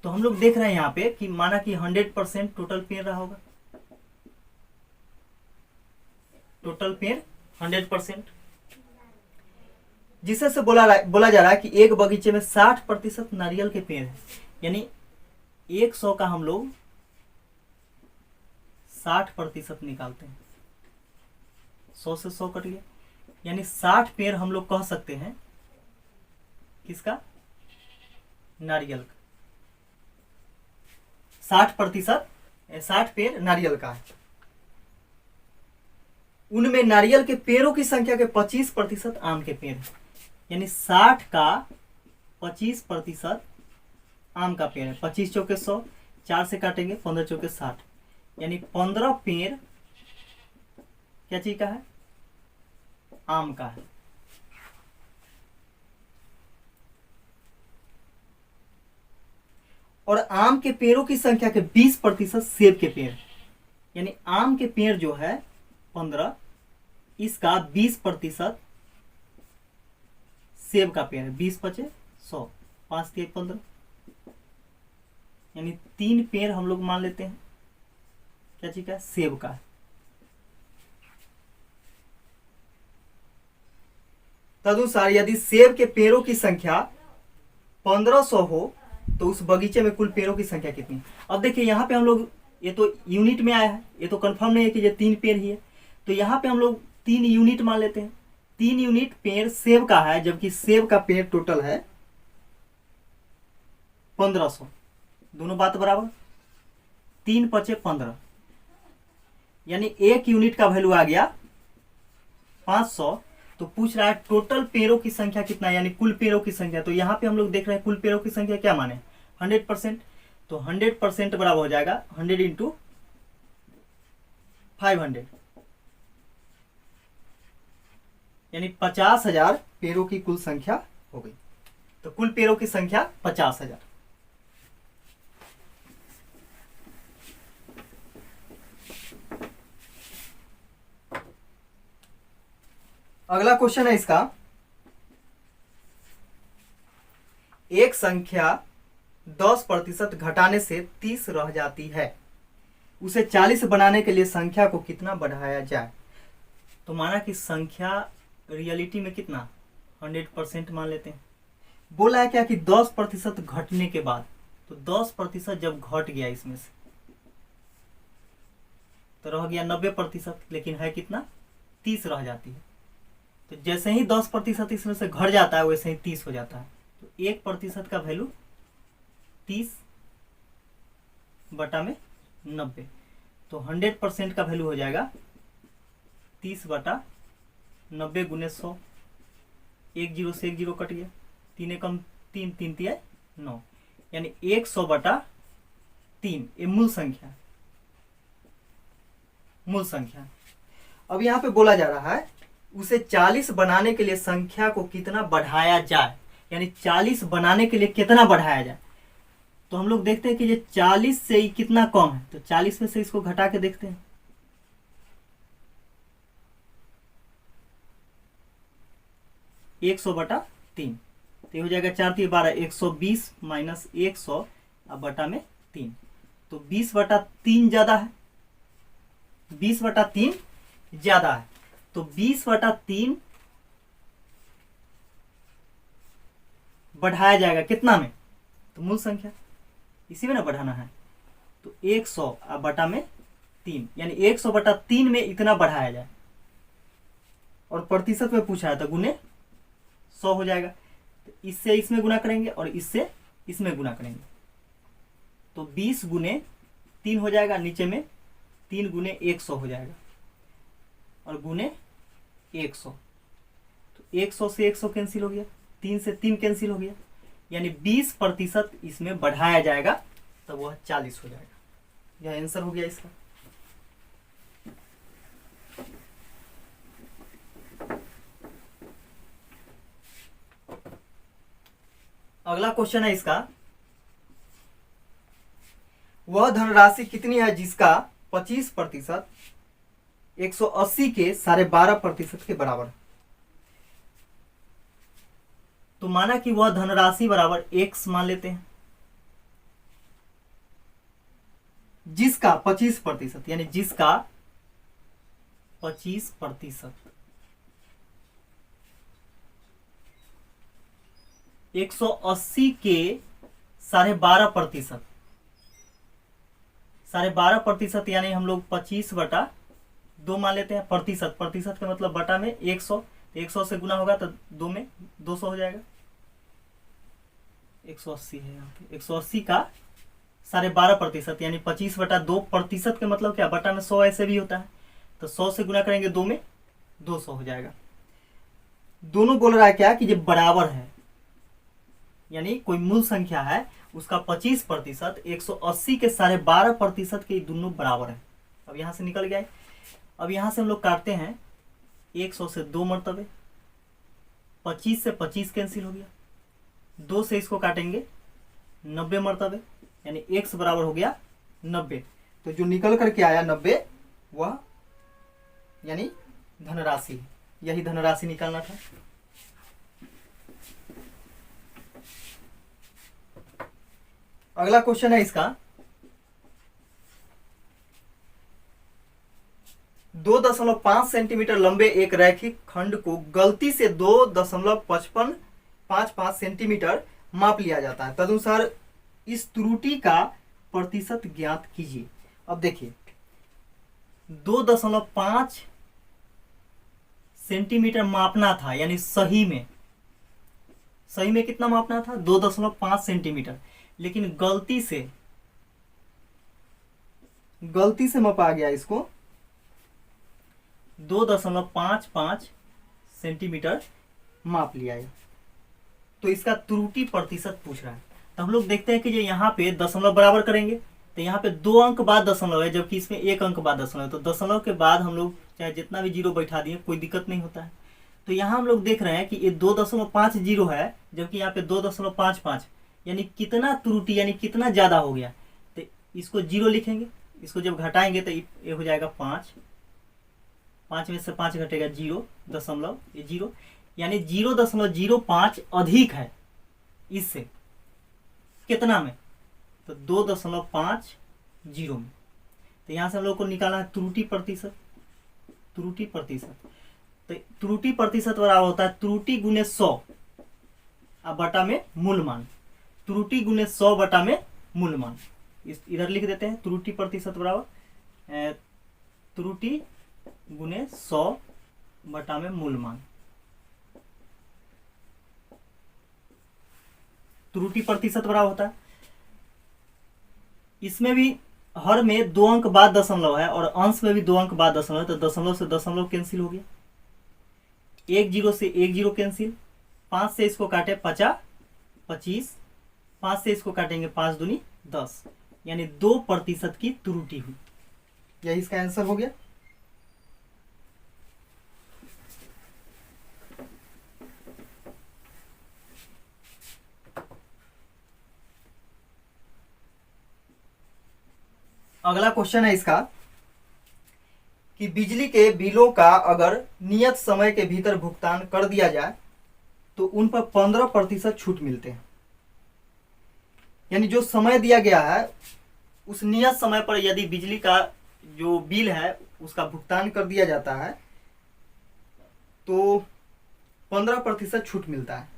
तो हम लोग देख रहे हैं यहाँ पे कि माना कि 100% टोटल पेड़ रहा होगा, टोटल पेड़ 100%, जिससे से बोला जा रहा है कि एक बगीचे में 60% नारियल के पेड़ है, यानी 100 का हम लोग 60% निकालते हैं, 100 से 100 कट गया, यानी 60 पेड़ हम लोग कह सकते हैं किसका, नारियल का। 60% पेड़ नारियल का है। उनमें नारियल के पेड़ों की संख्या के 25% आम के पेड़ है, यानी 60 का 25% आम का पेड़ है। 25 चौके 100, 4 से काटेंगे 15 चौके 60, यानी 15 पेड़ क्या चीज का है, आम का है। और आम के पेड़ों की संख्या के 20% सेब के पेड़, यानी आम के पेड़ जो है 15, इसका 20% सेब का पेड़ है। 20 पचे 100, 5 के 15, यानी 3 पेड़ हम लोग मान लेते हैं क्या चीज का, सेब का। तदनुसार यदि सेब के पेड़ों की संख्या 1500 हो तो उस बगीचे में कुल पेड़ों की संख्या कितनी। अब देखिए यहाँ पे हम लोग, ये तो यूनिट में आया है, ये तो कंफर्म नहीं है कि ये 3 पेड़ ही है, तो यहाँ पे हम लोग 3 यूनिट मान लेते हैं। 3 यूनिट पेड़ सेब का है, जबकि सेब का पेड़ टोटल है 1500, दोनों बात बराबर। 3 पचे 15, यानी 1 यूनिट का वैल्यू आ गया 500। तो पूछ रहा है टोटल पेड़ों की संख्या कितना, यानी कुल पेड़ों की संख्या। तो यहाँ पे हम लोग देख रहे हैं कुल पेड़ों की संख्या क्या माने, 100%। तो 100% बराबर हो जाएगा 100 इंटू 500, यानी 50,000 पेड़ों की कुल संख्या हो गई। तो कुल पेड़ों की संख्या 50,000। अगला क्वेश्चन है इसका, एक संख्या 10% घटाने से 30 रह जाती है, उसे 40 बनाने के लिए संख्या को कितना बढ़ाया जाए। तो माना कि संख्या रियलिटी में कितना 100% मान लेते हैं। बोला है क्या कि 10% घटने के बाद, तो 10% जब घट गया इसमें से तो रह गया 90%, लेकिन है कितना 30 रह जाती है। तो जैसे ही 10% इसमें से घट जाता है वैसे ही 30 हो जाता है। तो 1% का वैल्यू 30/90, तो 100% का वैल्यू हो जाएगा 30/90 गुने 100। 1 0 से 1 0 कट गया, 3 एकम 3, 3 तिया 9, यानी 100/3 ये मूल संख्या। अब यहाँ पे बोला जा रहा है उसे 40 बनाने के लिए संख्या को कितना बढ़ाया जाए, यानी 40 बनाने के लिए कितना बढ़ाया जाए। तो हम लोग देखते हैं कि ये 40 से ही कितना कम है, तो 40 में से इसको घटा के देखते हैं। एक 100/3, तो हो जाएगा 4 3 12, 120 माइनस 100 अब बटा में 3, तो 20/3 ज्यादा है, 20/3 ज्यादा है। तो 20/3 बढ़ाया जाएगा कितना में, तो मूल संख्या इसी में ना बढ़ाना है। तो 100 अब बटा में 3, यानी 100/3 में इतना बढ़ाया जाए। और प्रतिशत में पूछा है तो गुने 100 हो जाएगा। तो इससे इसमें गुना करेंगे और इससे इसमें गुना करेंगे, तो 20 गुने 3 हो जाएगा, नीचे में 3 गुने 100 हो जाएगा और गुने 100। तो 100 से 100 कैंसिल हो गया, 3 से 3 कैंसिल हो गया, यानी 20% इसमें बढ़ाया जाएगा, तब वह 40 हो जाएगा। यह आंसर हो गया इसका। अगला क्वेश्चन है इसका, वह धनराशि कितनी है जिसका 25% 180 के 12.5% के बराबर है। तो माना कि वह धनराशि बराबर x मान लेते हैं, जिसका 25%, यानी जिसका 25% 180 के 12.5%, 12.5% यानी हम लोग 25/2 मान लेते हैं। प्रतिशत का मतलब बटा में 100, 100 से गुना होगा तो 2 में 200 हो जाएगा। 180 है यहाँ पे, 180 का 12.5% यानी 25/2, प्रतिशत के मतलब क्या बटा में 100 ऐसे भी होता है, तो 100 से गुना करेंगे 2 में 200 हो जाएगा। दोनों बोल रहा है क्या कि ये बराबर है, यानी कोई मूल संख्या है उसका 25% 180 के 12.5% के दोनों बराबर है। अब यहां से निकल गया। अब यहां से हम लोग काटते हैं 100 से 2 मरतबे, 25 से 25 कैंसिल हो गया, 2 से इसको काटेंगे 90 मरतबे, यानी x बराबर हो गया 90। तो जो निकल करके आया 90 वह यानी धनराशि, यही धनराशि निकालना था। अगला क्वेश्चन है इसका, 2.5 सेंटीमीटर लंबे एक रैखिक खंड को गलती से 2.5555 सेंटीमीटर माप लिया जाता है, तदनुसार इस त्रुटि का प्रतिशत ज्ञात कीजिए। अब देखिए 2.5 सेंटीमीटर मापना था, यानी सही में कितना मापना था 2.5 सेंटीमीटर, लेकिन गलती से मापा गया इसको 2.55 सेंटीमीटर माप लिया है। तो इसका त्रुटि प्रतिशत पूछ रहा है। तो हम लोग देखते हैं कि ये यहाँ पे दशमलव बराबर करेंगे, तो यहाँ पे 2 अंक बाद दशमलव है, जबकि इसमें 1 अंक बाद दशमलव है। तो दशमलव के बाद हम लोग चाहे जितना भी जीरो बैठा दिए कोई दिक्कत नहीं होता है। तो यहाँ हम लोग देख रहे हैं कि ये 2.50 है, जबकि यहाँ पे 2.55, यानी कितना त्रुटि यानी कितना ज्यादा हो गया। तो इसको 0 लिखेंगे, इसको जब घटाएंगे तो ये हो जाएगा 5 में से 5 घटेगा 0 दशमलव, ये 0 यानी 0.05 अधिक है इससे कितना में, तो 2.50 में। तो यहाँ से हम लोग को निकालना है त्रुटि प्रतिशत। त्रुटि प्रतिशत, तो त्रुटि प्रतिशत बराबर होता है त्रुटि गुने 100 अब बटा में मूल मान। त्रुटि गुने 100 बटा में मूल मान। इधर लिख देते हैं त्रुटि प्रतिशत बराबर त्रुटि गुने 100 बटा में मूल मान। त्रुटि प्रतिशत बराबर होता है, इसमें भी हर में 2 अंक बाद दशमलव है और अंश में भी 2 अंक बाद दशमलव है, तो दशमलव से दशमलव कैंसिल हो गया, 1 0 से 1 0 कैंसिल, 5 से इसको काटे 50 25, 5 से इसको काटेंगे 5 दूनी 10, यानी 2% की त्रुटि हुई। यही इसका आंसर हो गया। अगला क्वेश्चन है इसका कि बिजली के बिलों का अगर नियत समय के भीतर भुगतान कर दिया जाए तो उन पर 15% छूट मिलते हैं। यानी जो समय दिया गया है उस नियत समय पर यदि बिजली का जो बिल है उसका भुगतान कर दिया जाता है तो 15% छूट मिलता है।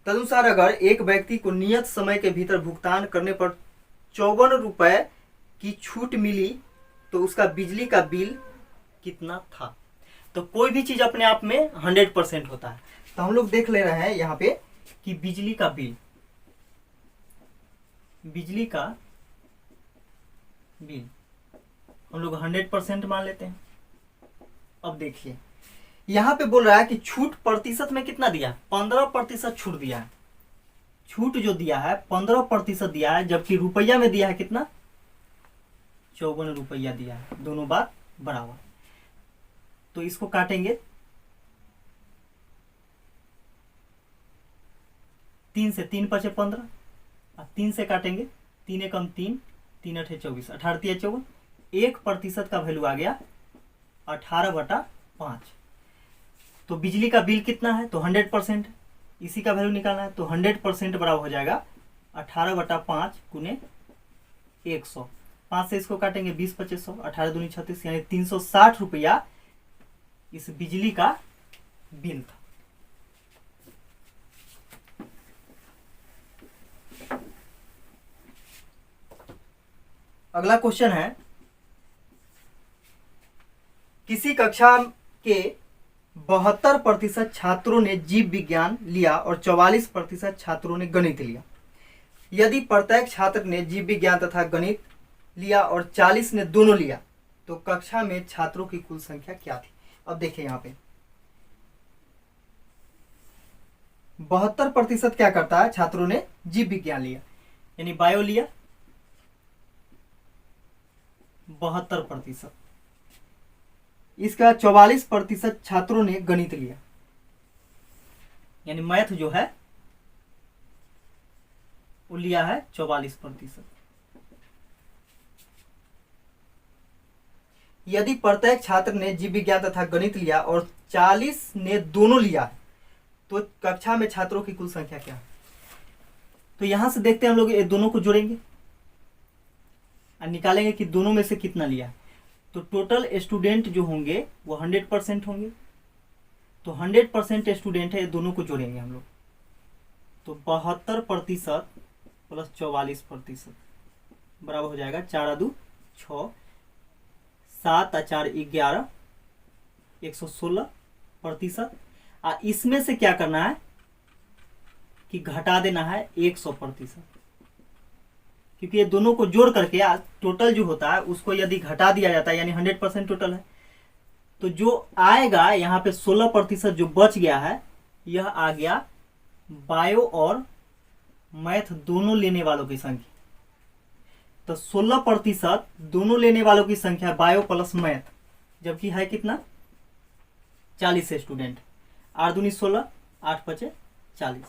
तदनुसार अगर एक व्यक्ति को नियत समय के भीतर भुगतान करने पर 54 रुपए की छूट मिली तो उसका बिजली का बिल कितना था। तो कोई भी चीज अपने आप में 100% होता है। तो हम लोग देख ले रहे हैं यहाँ पे कि बिजली का बिल हम लोग 100% मान लेते हैं। अब देखिए यहाँ पे बोल रहा है कि छूट प्रतिशत में कितना दिया, 15% छूट दिया है। छूट जो दिया है 15% दिया है, जबकि रुपया में दिया है कितना, 54 रुपया दिया है। दोनों बात बराबर। तो इसको काटेंगे 3 से, 3 5 15, अब 3 से काटेंगे 3 एकम 3, 3 8 24, 18 3 54, 1% का वैल्यू आ गया 18/5। तो बिजली का बिल कितना है, तो 100%, इसी का वैल्यू निकालना है। तो 100% बराबर हो जाएगा 18/5 गुने 100। 5 से इसको काटेंगे 20 2500, 18 दूनी 36, यानी 360 रुपया इस बिजली का बिल था। अगला क्वेश्चन है, किसी कक्षा के 72% छात्रों ने जीव विज्ञान लिया और 44% छात्रों ने गणित लिया। यदि प्रत्येक छात्र ने जीव विज्ञान तथा गणित लिया और 40 ने दोनों लिया तो कक्षा में छात्रों की कुल संख्या क्या थी। अब देखिए यहाँ पे 72% क्या करता है, छात्रों ने जीव विज्ञान लिया यानी बायो लिया 72%, इसका 44% छात्रों ने गणित लिया यानी मैथ जो है वो लिया है 44%। यदि प्रत्येक छात्र ने जीव विज्ञान तथा गणित लिया और 40 ने दोनों लिया तो कक्षा में छात्रों की कुल संख्या क्या है। तो यहां से देखते हैं हम लोग ये दोनों को जोड़ेंगे और निकालेंगे कि दोनों में से कितना लिया। तो टोटल स्टूडेंट जो होंगे वो 100% होंगे। तो 100% स्टूडेंट है, ये दोनों को जोड़ेंगे हम लोग। तो 72% प्लस 44% बराबर हो जाएगा 4 2 6, 7 4 11, 116%। इसमें से क्या करना है कि घटा देना है 100%, क्योंकि ये दोनों को जोड़ करके टोटल जो होता है उसको यदि घटा दिया जाता है यानी 100% टोटल है, तो जो आएगा यहाँ पे 16% जो बच गया है यह आ गया बायो और मैथ दोनों लेने वालों की संख्या। तो 16% दोनों लेने वालों की संख्या बायो प्लस मैथ, जबकि है कितना 40 स्टूडेंट। 8 दूनी 16, 8 5 40,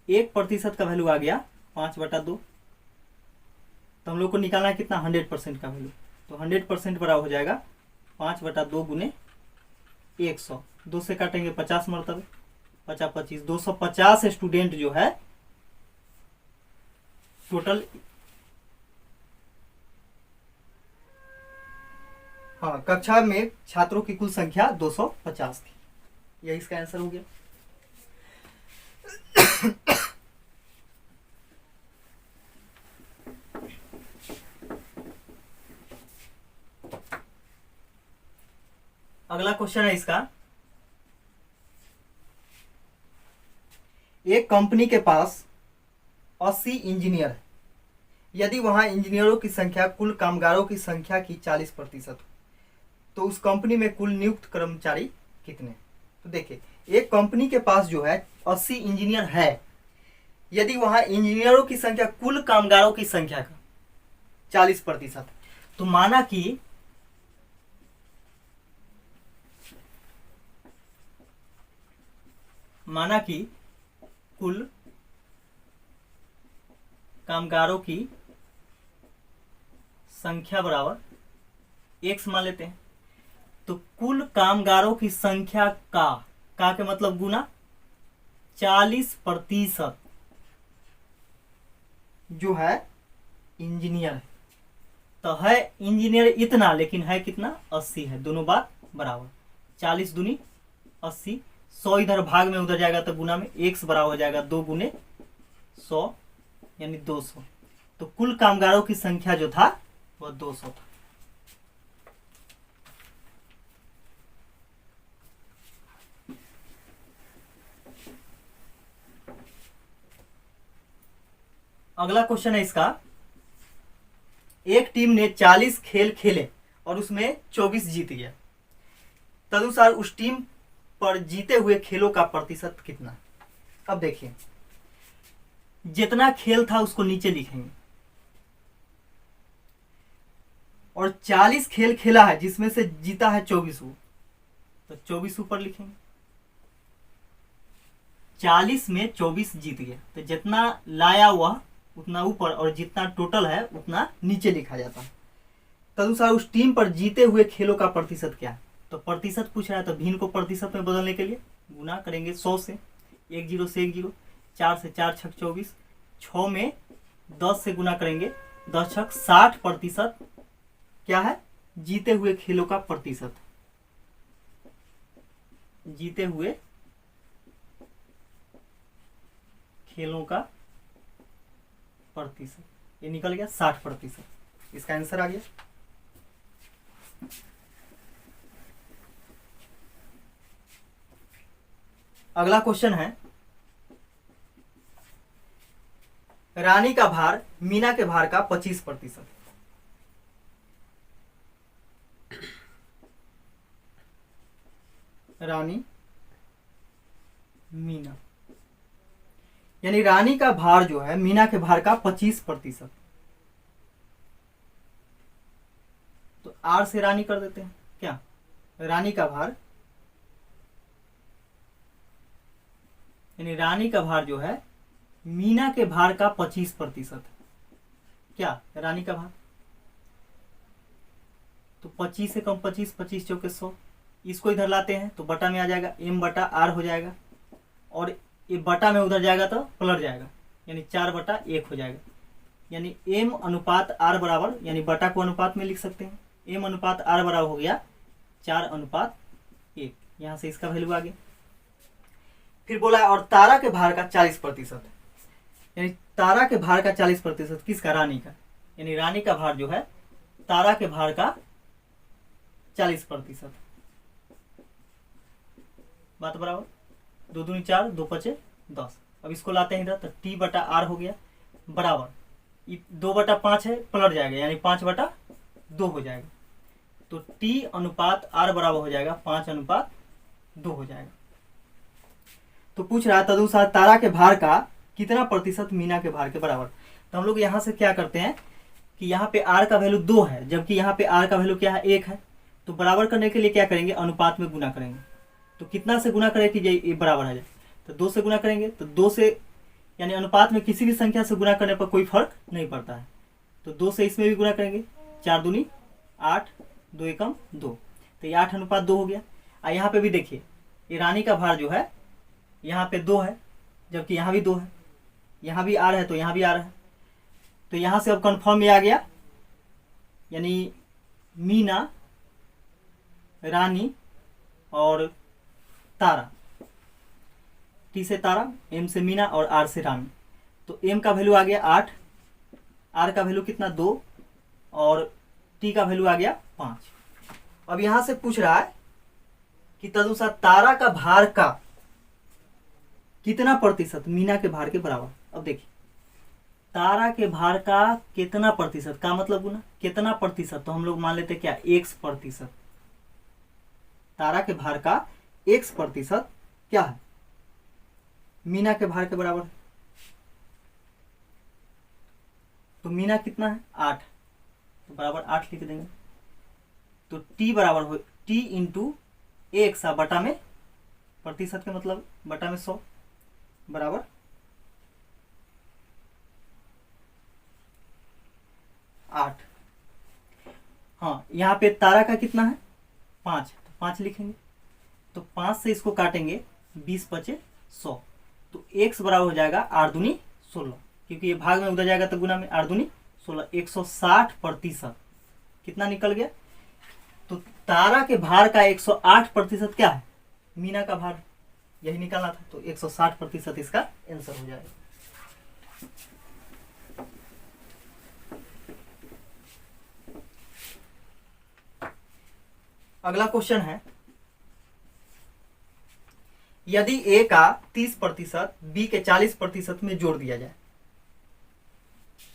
1% का वैल्यू आ गया 5/2। तो हम लोग को निकालना है कितना 100% का वैल्यू। तो 100% बराबर हो जाएगा 5/2 गुने 100। 2 से काटेंगे 50 मरतबे, 50 25, 250 स्टूडेंट जो है टोटल, हाँ, कक्षा में छात्रों की कुल संख्या 250 थी। यही इसका आंसर हो गया। अगला क्वेश्चन है इसका, एक कंपनी के पास 80 इंजीनियर है। यदि वहां इंजीनियरों की संख्या कुल कामगारों की संख्या की 40% हो तो उस कंपनी में कुल नियुक्त कर्मचारी कितने? तो देखिए, एक कंपनी के पास जो है 80 इंजीनियर है। यदि वहां इंजीनियरों की संख्या कुल कामगारों की संख्या का 40%, तो माना कि कुल कामगारों की संख्या बराबर x मान लेते हैं। तो कुल कामगारों की संख्या का के मतलब गुना 40% जो है इंजीनियर है। तो है इंजीनियर इतना, लेकिन है कितना? 80 है। दोनों बात बराबर, 40 दूनी 80, 100 इधर भाग में उधर जाएगा तो गुना में x बराबर हो जाएगा 2 गुने 100 यानी 200। तो कुल कामगारों की संख्या जो था वह 200 था। अगला क्वेश्चन है इसका, एक टीम ने 40 खेल खेले और उसमें 24 जीत गया। तदनुसार उस टीम पर जीते हुए खेलों का प्रतिशत कितना? अब देखिए, जितना खेल था उसको नीचे लिखेंगे और 40 खेल खेला है जिसमें से जीता है 24, तो 24 ऊपर लिखेंगे। 40 में 24 जीत गया, तो जितना लाया वह उतना ऊपर और जितना टोटल है उतना नीचे लिखा जाता है। तदनुसार उस टीम पर जीते हुए खेलों का प्रतिशत क्या है? तो प्रतिशत पूछ रहा है, तो भिन्न को प्रतिशत में बदलने के लिए गुना करेंगे 100 से, 1 0 से 1 0, 4 से 4 छक 24, 6 में 10 से गुना करेंगे 10 छक 60% क्या है? जीते हुए खेलों का प्रतिशत। जीते हुए खेलों का प्रतिशत, ये निकल गया 60%। इसका आंसर आ गया। अगला क्वेश्चन है, रानी का भार मीना के भार का 25%। रानी मीना, यानी रानी का भार जो है मीना के भार का 25%। तो आर से रानी कर देते हैं क्या? रानी का भार, यानी रानी का भार जो है मीना के भार का 25%। क्या रानी का भार? तो 25 से कम 25, 25 चौके 100। इसको इधर लाते हैं तो बटा में आ जाएगा, m बटा आर हो जाएगा, और ये बटा में उधर जाएगा तो पलट जाएगा, यानी 4/1 हो जाएगा। यानी m अनुपात r बराबर, यानी बटा को अनुपात में लिख सकते हैं, m अनुपात r बराबर हो गया 4/1। यहां से इसका वैल्यू आ गया। फिर बोला और तारा के भार का 40%, यानी तारा के भार का 40% किसका? रानी का। यानी रानी का भार जो है तारा के भार का 40%। बात बराबर, 2 दूनी 4, 2 5 10। अब इसको लाते हैं इधर तो t/r हो गया बराबर, 2/5 है पलट जाएगा, यानी 5/2 हो जाएगा। तो t अनुपात r बराबर हो जाएगा 5/2 हो जाएगा। तो पूछ रहा है तदनुसार तारा के भार का कितना प्रतिशत मीना के भार के बराबर? तो हम लोग यहाँ से क्या करते हैं कि यहाँ पे r का वैल्यू 2 है, जबकि यहाँ पे r का वैल्यू क्या है? 1 है। तो बराबर करने के लिए क्या करेंगे? अनुपात में गुना करेंगे। तो कितना से गुना करें कि ये बराबर आ जाए? तो 2 से गुना करेंगे। तो 2 से, यानी अनुपात में किसी भी संख्या से गुना करने पर कोई फर्क नहीं पड़ता है। तो 2 से इसमें भी गुना करेंगे, 4 दूनी 8, 2 एकम 2, तो ये 8/2 हो गया। और यहाँ पे भी देखिए, ये रानी का भार जो है यहाँ पे 2 है, जबकि यहाँ भी 2 है, यहाँ भी r है तो यहाँ भी r है। तो यहां से अब कंफर्म में आ गया, यानी मीना, रानी और तारा। टी से तारा, एम से मीना और आर से रानी। तो एम का वैल्यू आ गया 8, आर का वैल्यू कितना 2 और टी का वैल्यू आ गया 5। अब यहां से पूछ रहा है कि तदनुसार तारा का भार का कितना प्रतिशत मीना के भार के बराबर। अब देखिए तारा के भार का कितना प्रतिशत का मतलब गुना कितना प्रतिशत, तो हम लोग मान लेते क्या x%। तारा के भार का x% क्या है, मीना के भार के बराबर है। तो मीना कितना है 8, तो बराबर 8 लिख देंगे। तो t बराबर हो t इंटू x बटा में प्रतिशत के मतलब बटा में 100 बराबर 8। हाँ यहाँ पे तारा का कितना है 5, तो 5 लिखेंगे। तो 5 से इसको काटेंगे 20 बचे 100, तो x बराबर हो जाएगा 8 दूनी 16, क्योंकि ये भाग में उधर जाएगा तो गुना में 8 दूनी 16, 160% कितना निकल गया। तो तारा के भार का 108% क्या है, मीना का भार, यही निकालना था। तो 160% इसका आंसर हो जाएगा। अगला क्वेश्चन है, यदि a का 30% b के 40% में जोड़ दिया जाए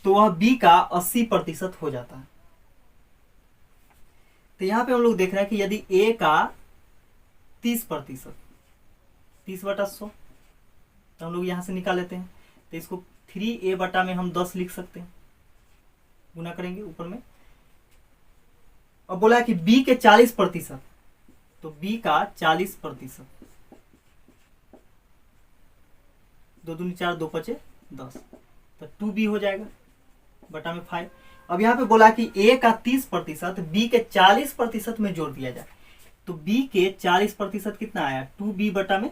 तो वह b का 80% हो जाता है। तो यहां पे हम लोग देख रहे हैं कि यदि a का 30%, 30/100, तो हम लोग यहां से निकाल लेते हैं। तो इसको 3a बटा में हम 10 लिख सकते हैं, गुना करेंगे ऊपर में। अब बोला है कि b के 40%, तो b का 40%, 2 दूनी 4, 2 पचे 10, तो 2b हो जाएगा बटा में 5। अब यहाँ पे बोला कि a का 30% b के 40% में जोड़ दिया जाए, तो b के 40% कितना आया 2b बटा में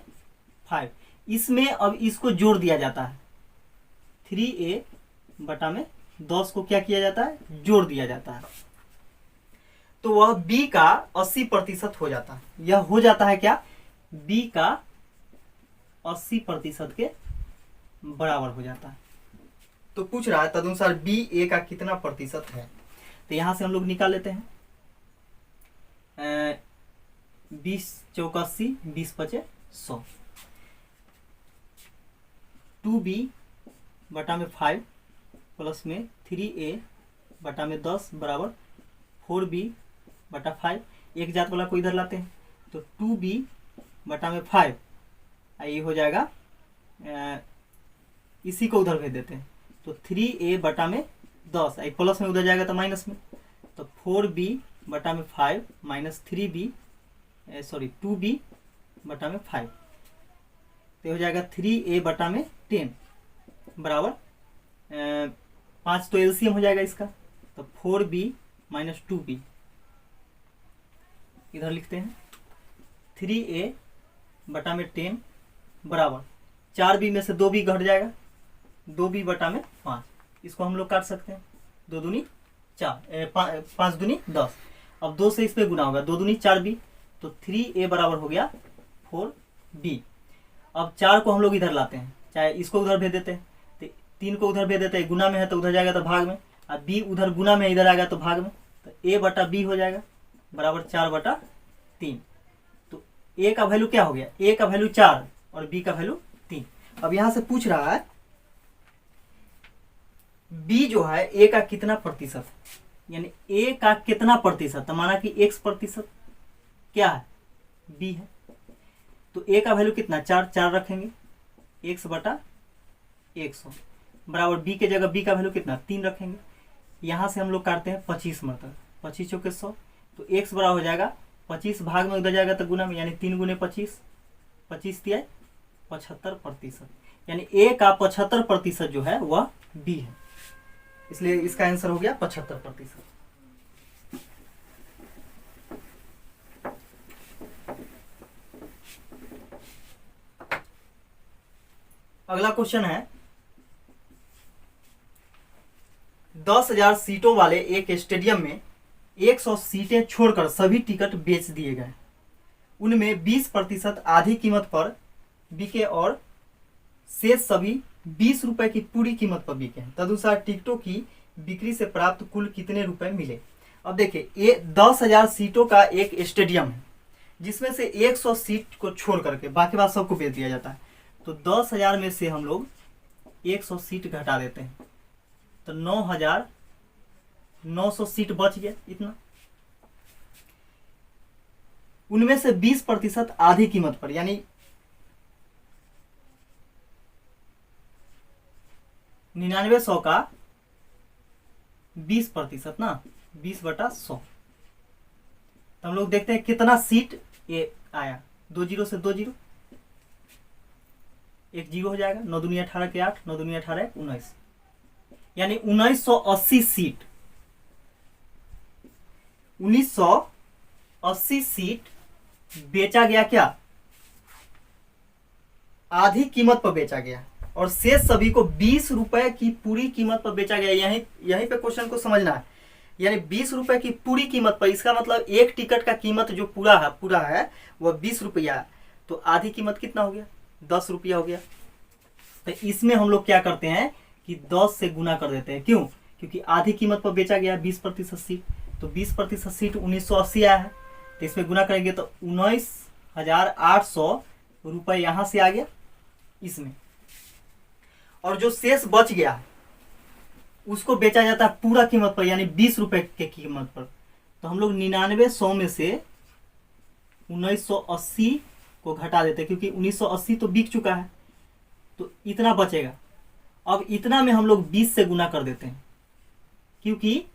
5। इसमें अब इसको जोड़ दिया जाता है, 3a बटा में 10 को क्या किया जाता है, जोड़ दिया जाता है। तो वह b का 80% हो जाता है। यह हो जाता है क्या, b का 80% के बराबर हो जाता है। तो पूछ रहा है तदनुसार b a का कितना प्रतिशत है। तो यहां से हम लोग निकाल लेते हैं, 20 चौक 80, 20 पचे 100, 2b बटा में 5 प्लस में 3a बटा में 10 बराबर 4b बटा 5। एक जात वाला को इधर लाते हैं, तो 2b बटा में 5, ये हो जाएगा, इसी को उधर भेज देते हैं। तो 3a बटा में 10, आई प्लस में उधर जाएगा तो माइनस में, तो 4b बटा में 5 माइनस 3b, सॉरी 2b बटा में 5, तो हो जाएगा 3a बटा में 10 बराबर 5, तो एलसीएम हो जाएगा इसका, तो 4b माइनस 2b इधर लिखते हैं, 3a बटा में 10 बराबर 4b में से 2b घट जाएगा, 2b बटा में 5, इसको हम लोग काट सकते हैं, 2 दूनी 4, 5 दूनी 10। अब 2 से इस पे गुना होगा, 2 दूनी 4b, तो 3a बराबर हो गया 4b। अब 4 को हम लोग इधर लाते हैं, चाहे इसको उधर भेज देते हैं, तो 3 को उधर भेज देते हैं, गुना में है तो उधर जाएगा तो भाग में, और b उधर गुना में इधर आएगा तो भाग में, तो a बटा b हो जाएगा बराबर 4/3। तो a का वैल्यू क्या हो गया, a का वैल्यू 4 और b का वैल्यू 3। अब यहां से पूछ रहा है b जो है a का कितना प्रतिशत, यानी a का कितना प्रतिशत, तो माना कि x% क्या है b है, तो a का वैल्यू कितना 4 रखेंगे, x बटा 100 बराबर b के जगह b का वैल्यू कितना 3 रखेंगे। यहां से हम लोग काटते हैं 25 मतलब 25 चौके 100, तो x बराबर हो जाएगा 25 भाग में उधर जाएगा तो गुना में, यानी 3 गुने 25, 25 दिया 75%, यानी a का 75% जो है वह b है, इसलिए इसका आंसर हो गया 75%। अगला क्वेश्चन है, 10,000 सीटों वाले एक स्टेडियम में 100 सीटें छोड़कर सभी टिकट बेच दिए गए। उनमें 20% आधी कीमत पर बिके और शेष सभी 20 रुपए की पूरी कीमत पर बिके। तदनुसार टिकटों की बिक्री से प्राप्त कुल कितने रुपए मिले। अब देखिए, ये 10,000 सीटों का एक स्टेडियम है जिसमें से 100 सीट को छोड़ करके बाकी बात सबको बेच दिया जाता है। तो 10,000 में से हम लोग 100 सीट घटा देते हैं तो 9,900 सीट बच गया। इतना उनमें से 20% आधी कीमत पर, यानी 9900 का 20% ना, 20/100। तो हम लोग देखते हैं कितना सीट ये आया। 2 जीरो से 2 जीरो, 1 जीरो हो जाएगा। 9 दूनी 18 के 8, 9 दूनी 18 19, यानी 1980 सीट। 1980 सीट बेचा गया। क्या? आधी कीमत पर बेचा गया और शेष सभी को 20 रुपए की पूरी कीमत पर बेचा गया। यहीं पे क्वेश्चन को समझना है। यानी 20 रुपए की पूरी कीमत पर, इसका मतलब एक टिकट का कीमत जो पूरा है वह 20 रुपया है। तो आधी कीमत कितना हो गया? 10 रुपया हो गया। तो इसमें हम लोग क्या करते हैं कि 10 से गुना कर देते हैं। क्यों? क्योंकि आधी कीमत पर बेचा गया 20% सीट। तो 20% सीट 1980 आया है, तो इसमें गुना करेंगे तो 19,800 रुपये यहां से आ गया इसमें। और जो शेष बच गया उसको बेचा जाता है पूरा कीमत पर, यानी 20 रुपए के कीमत पर। तो हम लोग 9900 में से 1980 को घटा देते हैं, क्योंकि 1980 तो बिक चुका है, तो इतना बचेगा। अब इतना में हम लोग 20 से गुना कर देते हैं, क्योंकि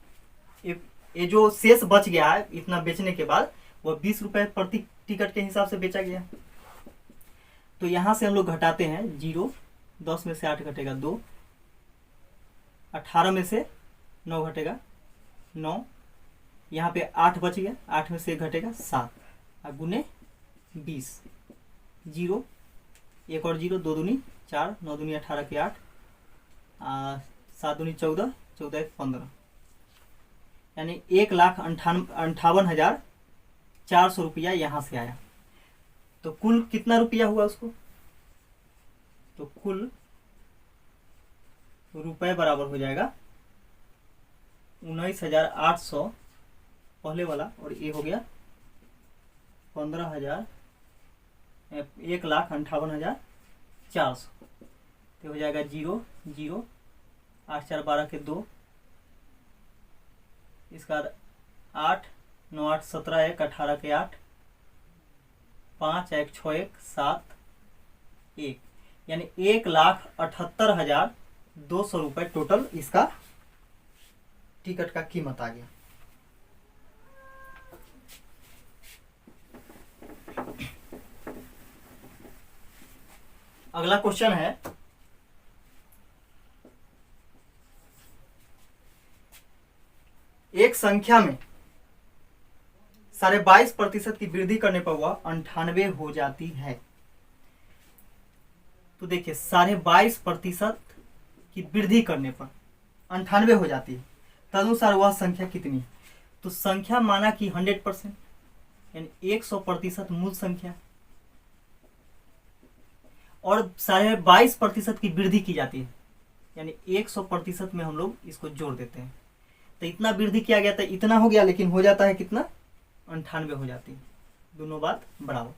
ये जो शेष बच गया है इतना बेचने के बाद वह 20 रुपए प्रति टिकट के हिसाब से बेचा गया। तो यहां से हम लोग घटाते हैं 0, 10 में से 8 घटेगा 2, 18 में से 9 घटेगा 9, यहाँ पे 8 बच गया, 8 में से 1 घटेगा 7, और गुने 20, 0, 1 और 0, 2 दूनी 4, 9 दूनी 18 के 8, 7 दूनी 14, 14 1 15, यानी 1,58,400 रुपया यहाँ से आया। तो कुल कितना रुपया हुआ उसको? तो कुल रुपए बराबर हो जाएगा 19,800 पहले वाला, और ये हो गया 15,000, 1,58,400। तो हो जाएगा 0 0, 8 4 12 के 2, इसका 8 9 8 17 1 18 के 8, 5 1 6 1 7 1, यानी 1,78,200 रुपये टोटल इसका टिकट का कीमत आ गया। अगला क्वेश्चन है, एक संख्या में 22.5% की वृद्धि करने पर वह 98 हो जाती है। तो देखिए, 22.5% की वृद्धि करने पर 98 हो जाती है, तदनुसार वह संख्या कितनी है? तो संख्या माना कि 100%, यानी 100% मूल संख्या, और 22.5% की वृद्धि की जाती है, यानी 100% में हम लोग इसको जोड़ देते हैं। तो इतना वृद्धि किया गया था, इतना हो गया, लेकिन हो जाता है कितना? 98 हो जाती है। दोनों बात बराबर।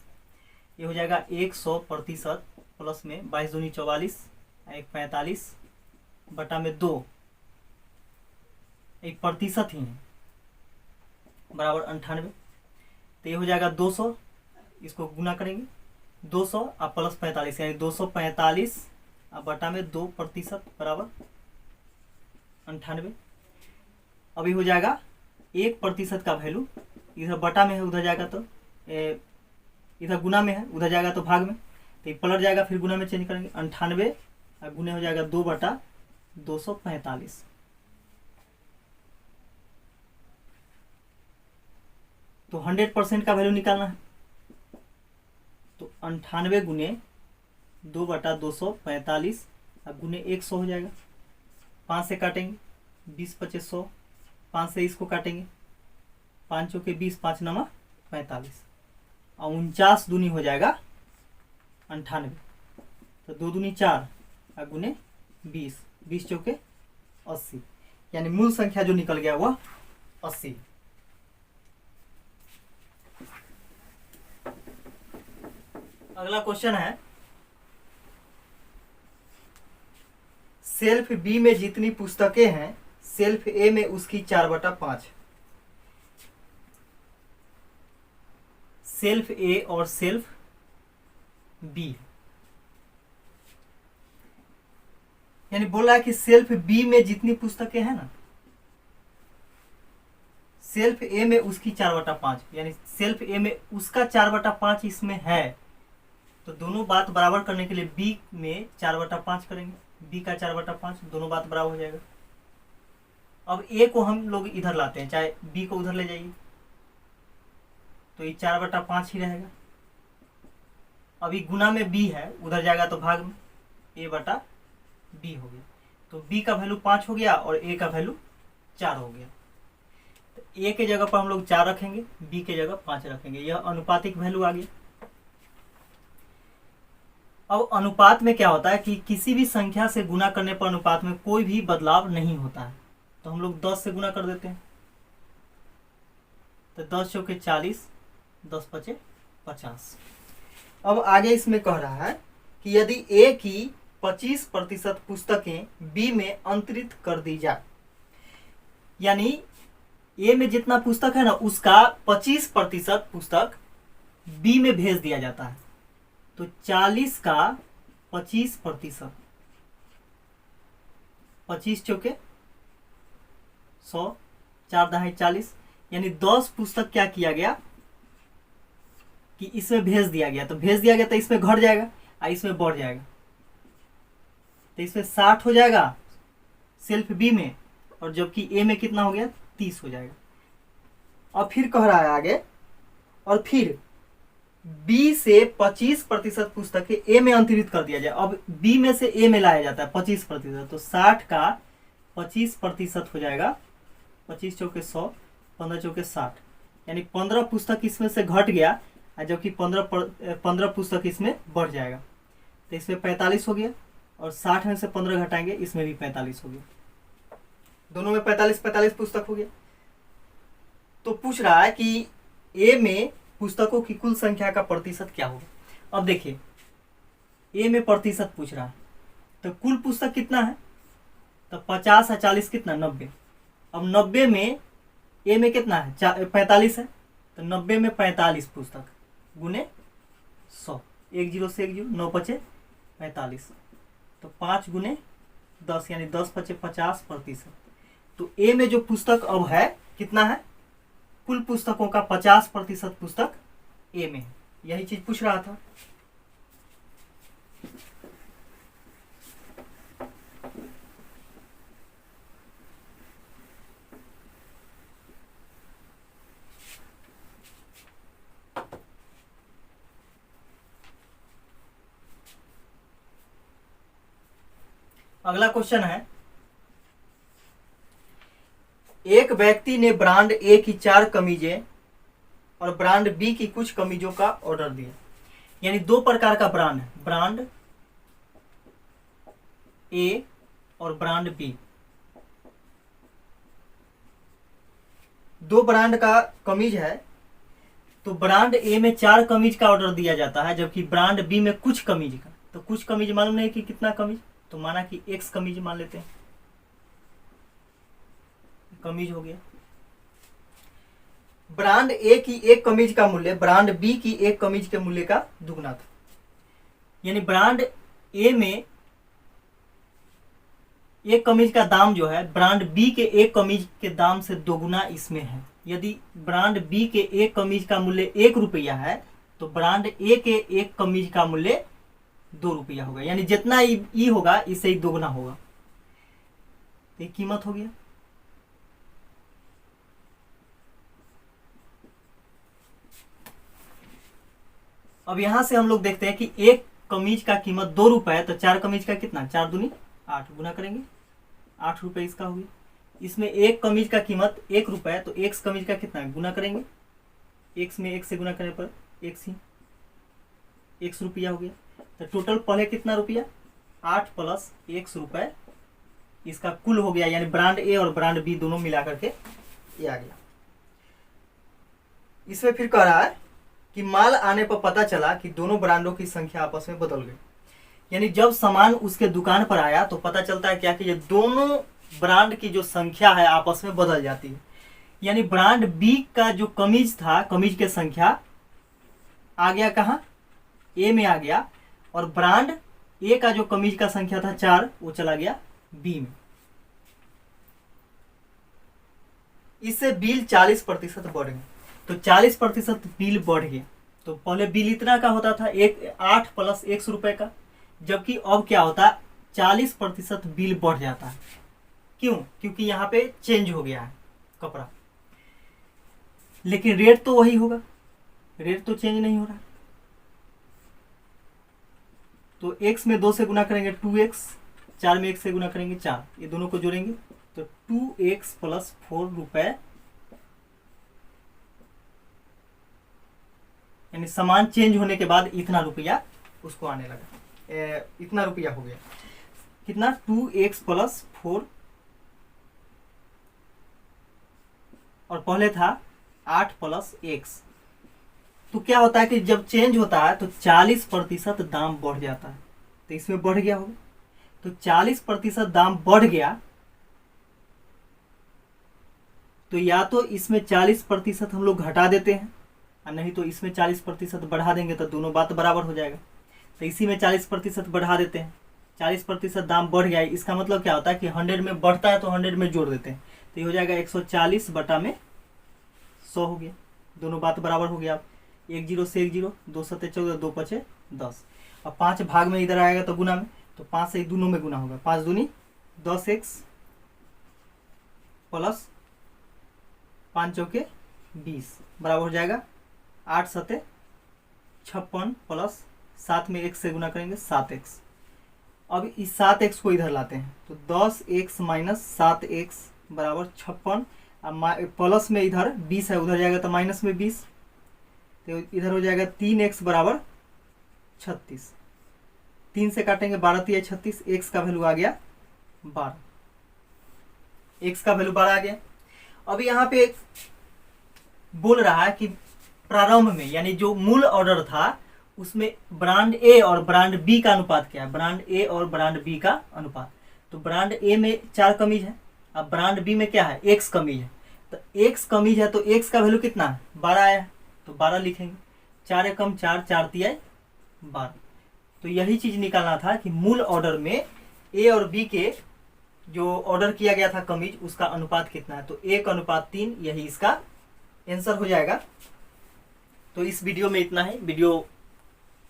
ये हो जाएगा 100% प्लस में 22 दूनी 44, 1 45 बटा में 2, एक प्रतिशत ही है, बराबर 98। तो ये हो जाएगा 200, इसको गुना करेंगे 200 और प्लस 45, यानी 245 और बटा में 2% बराबर 98। अभी हो जाएगा 1% का वैल्यू, इधर बटा में है उधर जाएगा तो इधर गुना में है उधर जाएगा तो भाग में, तो ये पलट जाएगा, फिर गुना में चेंज करेंगे। 98 और गुने हो जाएगा 2/245। तो 100% का वैल्यू निकालना है, तो 98 गुने 2/245 और गुने 100 हो जाएगा। 5 से काटेंगे 20 पचे 100, 5 से इसको काटेंगे, 5 चौके 20, 5 नमा 45 और 49 दूनी हो जाएगा 98, तो 2 दूनी 4 और गुने 20, 20 चौके 80, यानी मूल संख्या जो निकल गया वह 80। अगला क्वेश्चन है, सेल्फ बी में जितनी पुस्तकें हैं सेल्फ ए में उसकी 4/5। सेल्फ ए और सेल्फ बी, यानी बोला है कि सेल्फ बी में जितनी पुस्तकें हैं ना, सेल्फ ए में उसकी 4/5, यानी सेल्फ ए में उसका 4/5 इसमें है, तो दोनों बात बराबर करने के लिए बी में 4/5 करेंगे, बी का 4/5, दोनों बात बराबर हो जाएगा। अब ए को हम लोग इधर लाते हैं, चाहे बी को उधर ले जाइए, तो ये 4/5 ही रहेगा। अभी गुना में बी है, उधर जाएगा तो भाग में ए बटा बी हो गया, तो बी का वैल्यू 5 हो गया और ए का वैल्यू 4 हो गया। तो ए के जगह पर हम लोग 4 रखेंगे, बी के जगह 5 रखेंगे, यह अनुपातिक वैल्यू आ गया। अब अनुपात में क्या होता है कि किसी भी संख्या से गुना करने पर अनुपात में कोई भी बदलाव नहीं होता है, तो हम लोग 10 से गुना कर देते हैं, तो 10 चौके 40, 10 पचे 50। अब आगे इसमें कह रहा है कि यदि ए की 25% पुस्तकें बी में अंतरित कर दी जाए, यानी ए में जितना पुस्तक है ना उसका 25% पुस्तक बी में भेज दिया जाता है, तो 40 का 25%, 25 चौके 100, 4 दहाई 40, यानी 10 पुस्तक क्या किया गया कि इसमें भेज दिया गया, तो भेज दिया गया तो इसमें घट जाएगा और इसमें बढ़ जाएगा, तो इसमें 60 हो जाएगा सेल्फ बी में, और जबकि ए में कितना हो गया 30 हो जाएगा। और फिर कह रहा है आगे, और फिर बी से 25% पुस्तकें ए में अंतरित कर दिया जाए। अब बी में से ए में लाया जाता है 25%, तो 60 का 25% हो जाएगा, 25 चौके 100, 15 चौके 60, यानी 15 पुस्तक इसमें से घट गया, जबकि 15 पुस्तक इसमें बढ़ जाएगा, तो इसमें 45 हो गया, और 60 में से 15 घटाएंगे, इसमें भी 45 हो गया, दोनों में 45 पुस्तक हो गया। तो पूछ रहा है कि ए में पुस्तकों की कुल संख्या का प्रतिशत क्या होगा। अब देखिए ए में प्रतिशत पूछ रहा है, तो कुल पुस्तक कितना है, तो 50 और 40 कितना 90। अब 90 में ए में कितना है 45 है, तो 90 में 45 पुस्तक गुने 100, 1 0 से 1 0, 9 पचे 45, तो 5 गुने 10, यानी 10 पचे 50%। तो ए में जो पुस्तक अब है कितना है, कुल पुस्तकों का 50% पुस्तक ए में है, यही चीज पूछ रहा था। अगला क्वेश्चन है, एक व्यक्ति ने ब्रांड ए की 4 कमीजें और ब्रांड बी की कुछ कमीजों का ऑर्डर दिया, यानी 2 प्रकार का ब्रांड है, ब्रांड ए और ब्रांड बी, 2 ब्रांड का कमीज है। तो ब्रांड ए में 4 कमीज का ऑर्डर दिया जाता है, जबकि ब्रांड बी में कुछ कमीज का। तो कुछ कमीज मालूम नहीं कि कितना कमीज, तो माना कि एक्स कमीज मान लेते हैं, कमीज हो गया। ब्रांड ए की 1 कमीज का मूल्य ब्रांड बी की 1 कमीज के मूल्य का दुगना था, यानी ब्रांड ए में 1 कमीज का दाम जो है ब्रांड बी के 1 कमीज के दाम से दोगुना इसमें है। यदि ब्रांड बी के 1 कमीज का मूल्य 1 रुपया है, तो ब्रांड ए के 1 कमीज का मूल्य 2 रुपया होगा, यानी जितना ई होगा इससे ही दोगुना होगा, तो ये कीमत हो गया। अब यहां से हम लोग देखते हैं कि 1 कमीज का कीमत 2 रुपए है, तो 4 कमीज का कितना, 4 दूनी 8, गुना करेंगे 8 रुपए इसका हो गया। इसमें एक कमीज का कीमत 1 रुपया है, तो एक्स कमीज का कितना है, गुना करेंगे। एक्स में 1 से गुना करने पर एक्स रुपया हो गया। तो टोटल पहले कितना रुपया, 8 प्लस एक्स रुपये, इसका कुल हो गया, यानी ब्रांड ए और ब्रांड बी दोनों मिला करके ये आ गया। इसमें फिर कह रहा है कि माल आने पर पता चला कि दोनों ब्रांडों की संख्या आपस में बदल गई। यानी जब सामान उसके दुकान पर आया तो पता चलता है क्या कि ये दोनों ब्रांड की जो संख्या है आपस में बदल जाती है। यानी ब्रांड बी का जो कमीज था, कमीज की संख्या आ गया कहाँ, ए में आ गया, और ब्रांड ए का जो कमीज का संख्या था 4, वो चला गया बी में। इससे बिल 40% बढ़ गया। तो 40% बिल बढ़ गया। तो पहले बिल इतना का होता था, 8 प्लस एक्स रुपए का, जबकि अब क्या होता है, 40% बिल बढ़ जाता है। क्यों? क्योंकि यहाँ पे चेंज हो गया है कपड़ा, लेकिन रेट तो वही होगा, रेट तो चेंज नहीं हो रहा। तो x में 2 से गुना करेंगे 2x, 4 में 1 से गुना करेंगे 4, ये दोनों को जोड़ेंगे तो 2x प्लस 4 रुपए, यानी सामान चेंज होने के बाद इतना रुपया उसको आने लगा, इतना रुपया हो गया। कितना, 2x प्लस 4, और पहले था 8 प्लस x। तो क्या होता है कि जब चेंज होता है तो 40% दाम बढ़ जाता है। तो इसमें बढ़ गया होगा, तो 40% दाम बढ़ गया, तो या तो इसमें 40% हम लोग घटा देते हैं, और नहीं तो इसमें 40% बढ़ा देंगे, तो दोनों बात बराबर हो जाएगा। तो इसी में 40% बढ़ा देते हैं, 40% दाम बढ़ गया। इसका मतलब क्या होता है कि 100 में बढ़ता है तो 100 में जोड़ देते हैं, तो ये हो जाएगा 140 बटा में 100 हो गया, दोनों बात बराबर हो गया। 1 0 से 1 0, 2 7 14, 2 5 10। अब 5 भाग में इधर आएगा तो गुना में, तो 5 से दोनों में गुना होगा, 5 दूनी 10x प्लस 5 चौके 20 बराबर हो जाएगा 8 7 56 प्लस 7 में 1 से गुना करेंगे 7x। अब इस 7x को इधर लाते हैं, तो 10x माइनस 7x बराबर 56, अब प्लस में इधर 20 है, उधर जाएगा तो माइनस में 20, तो इधर हो जाएगा 3x बराबर 36। 3 से काटेंगे 12 3 36, x का वैल्यू आ गया 12, x का वैल्यू 12 आ गया। अब यहाँ पे बोल रहा है कि प्रारंभ में, यानी जो मूल ऑर्डर था उसमें ब्रांड ए और ब्रांड बी का अनुपात क्या है, ब्रांड ए और ब्रांड बी का अनुपात। तो ब्रांड ए में 4 कमीज है, अब ब्रांड बी में क्या है, x कमीज है, तो x कमीज है, तो x का वैल्यू कितना है, 12 आया है, तो 12 लिखेंगे। 4 एकम 4, 4 तिया 12। तो यही चीज निकालना था कि मूल ऑर्डर में ए और बी के जो ऑर्डर किया गया था कमीज, उसका अनुपात कितना है, तो 1:3, यही इसका आंसर हो जाएगा। तो इस वीडियो में इतना है, वीडियो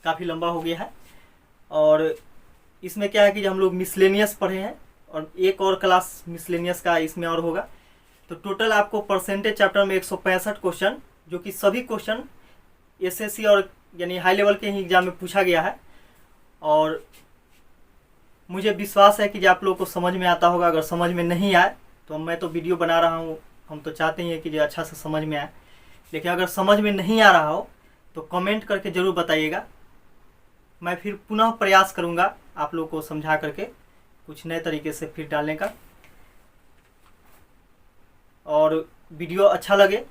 काफ़ी लंबा हो गया है, और इसमें क्या है कि हम लोग मिसलेनियस पढ़े हैं, और एक और क्लास मिसलेनियस का इसमें और होगा। तो टोटल आपको परसेंटेज चैप्टर में 165 क्वेश्चन, जो कि सभी क्वेश्चन एसएससी और यानी हाई लेवल के ही एग्जाम में पूछा गया है, और मुझे विश्वास है कि जो आप लोगों को समझ में आता होगा। अगर समझ में नहीं आए तो मैं तो वीडियो बना रहा हूँ, हम तो चाहते ही हैं कि जो अच्छा से समझ में आए, लेकिन अगर समझ में नहीं आ रहा हो तो कमेंट करके ज़रूर बताइएगा। मैं फिर पुनः प्रयास करूँगा आप लोगों को समझा करके कुछ नए तरीके से फिर डालने का। और वीडियो अच्छा लगे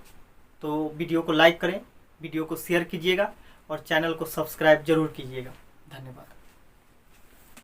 तो वीडियो को लाइक करें, वीडियो को शेयर कीजिएगा, और चैनल को सब्सक्राइब जरूर कीजिएगा। धन्यवाद।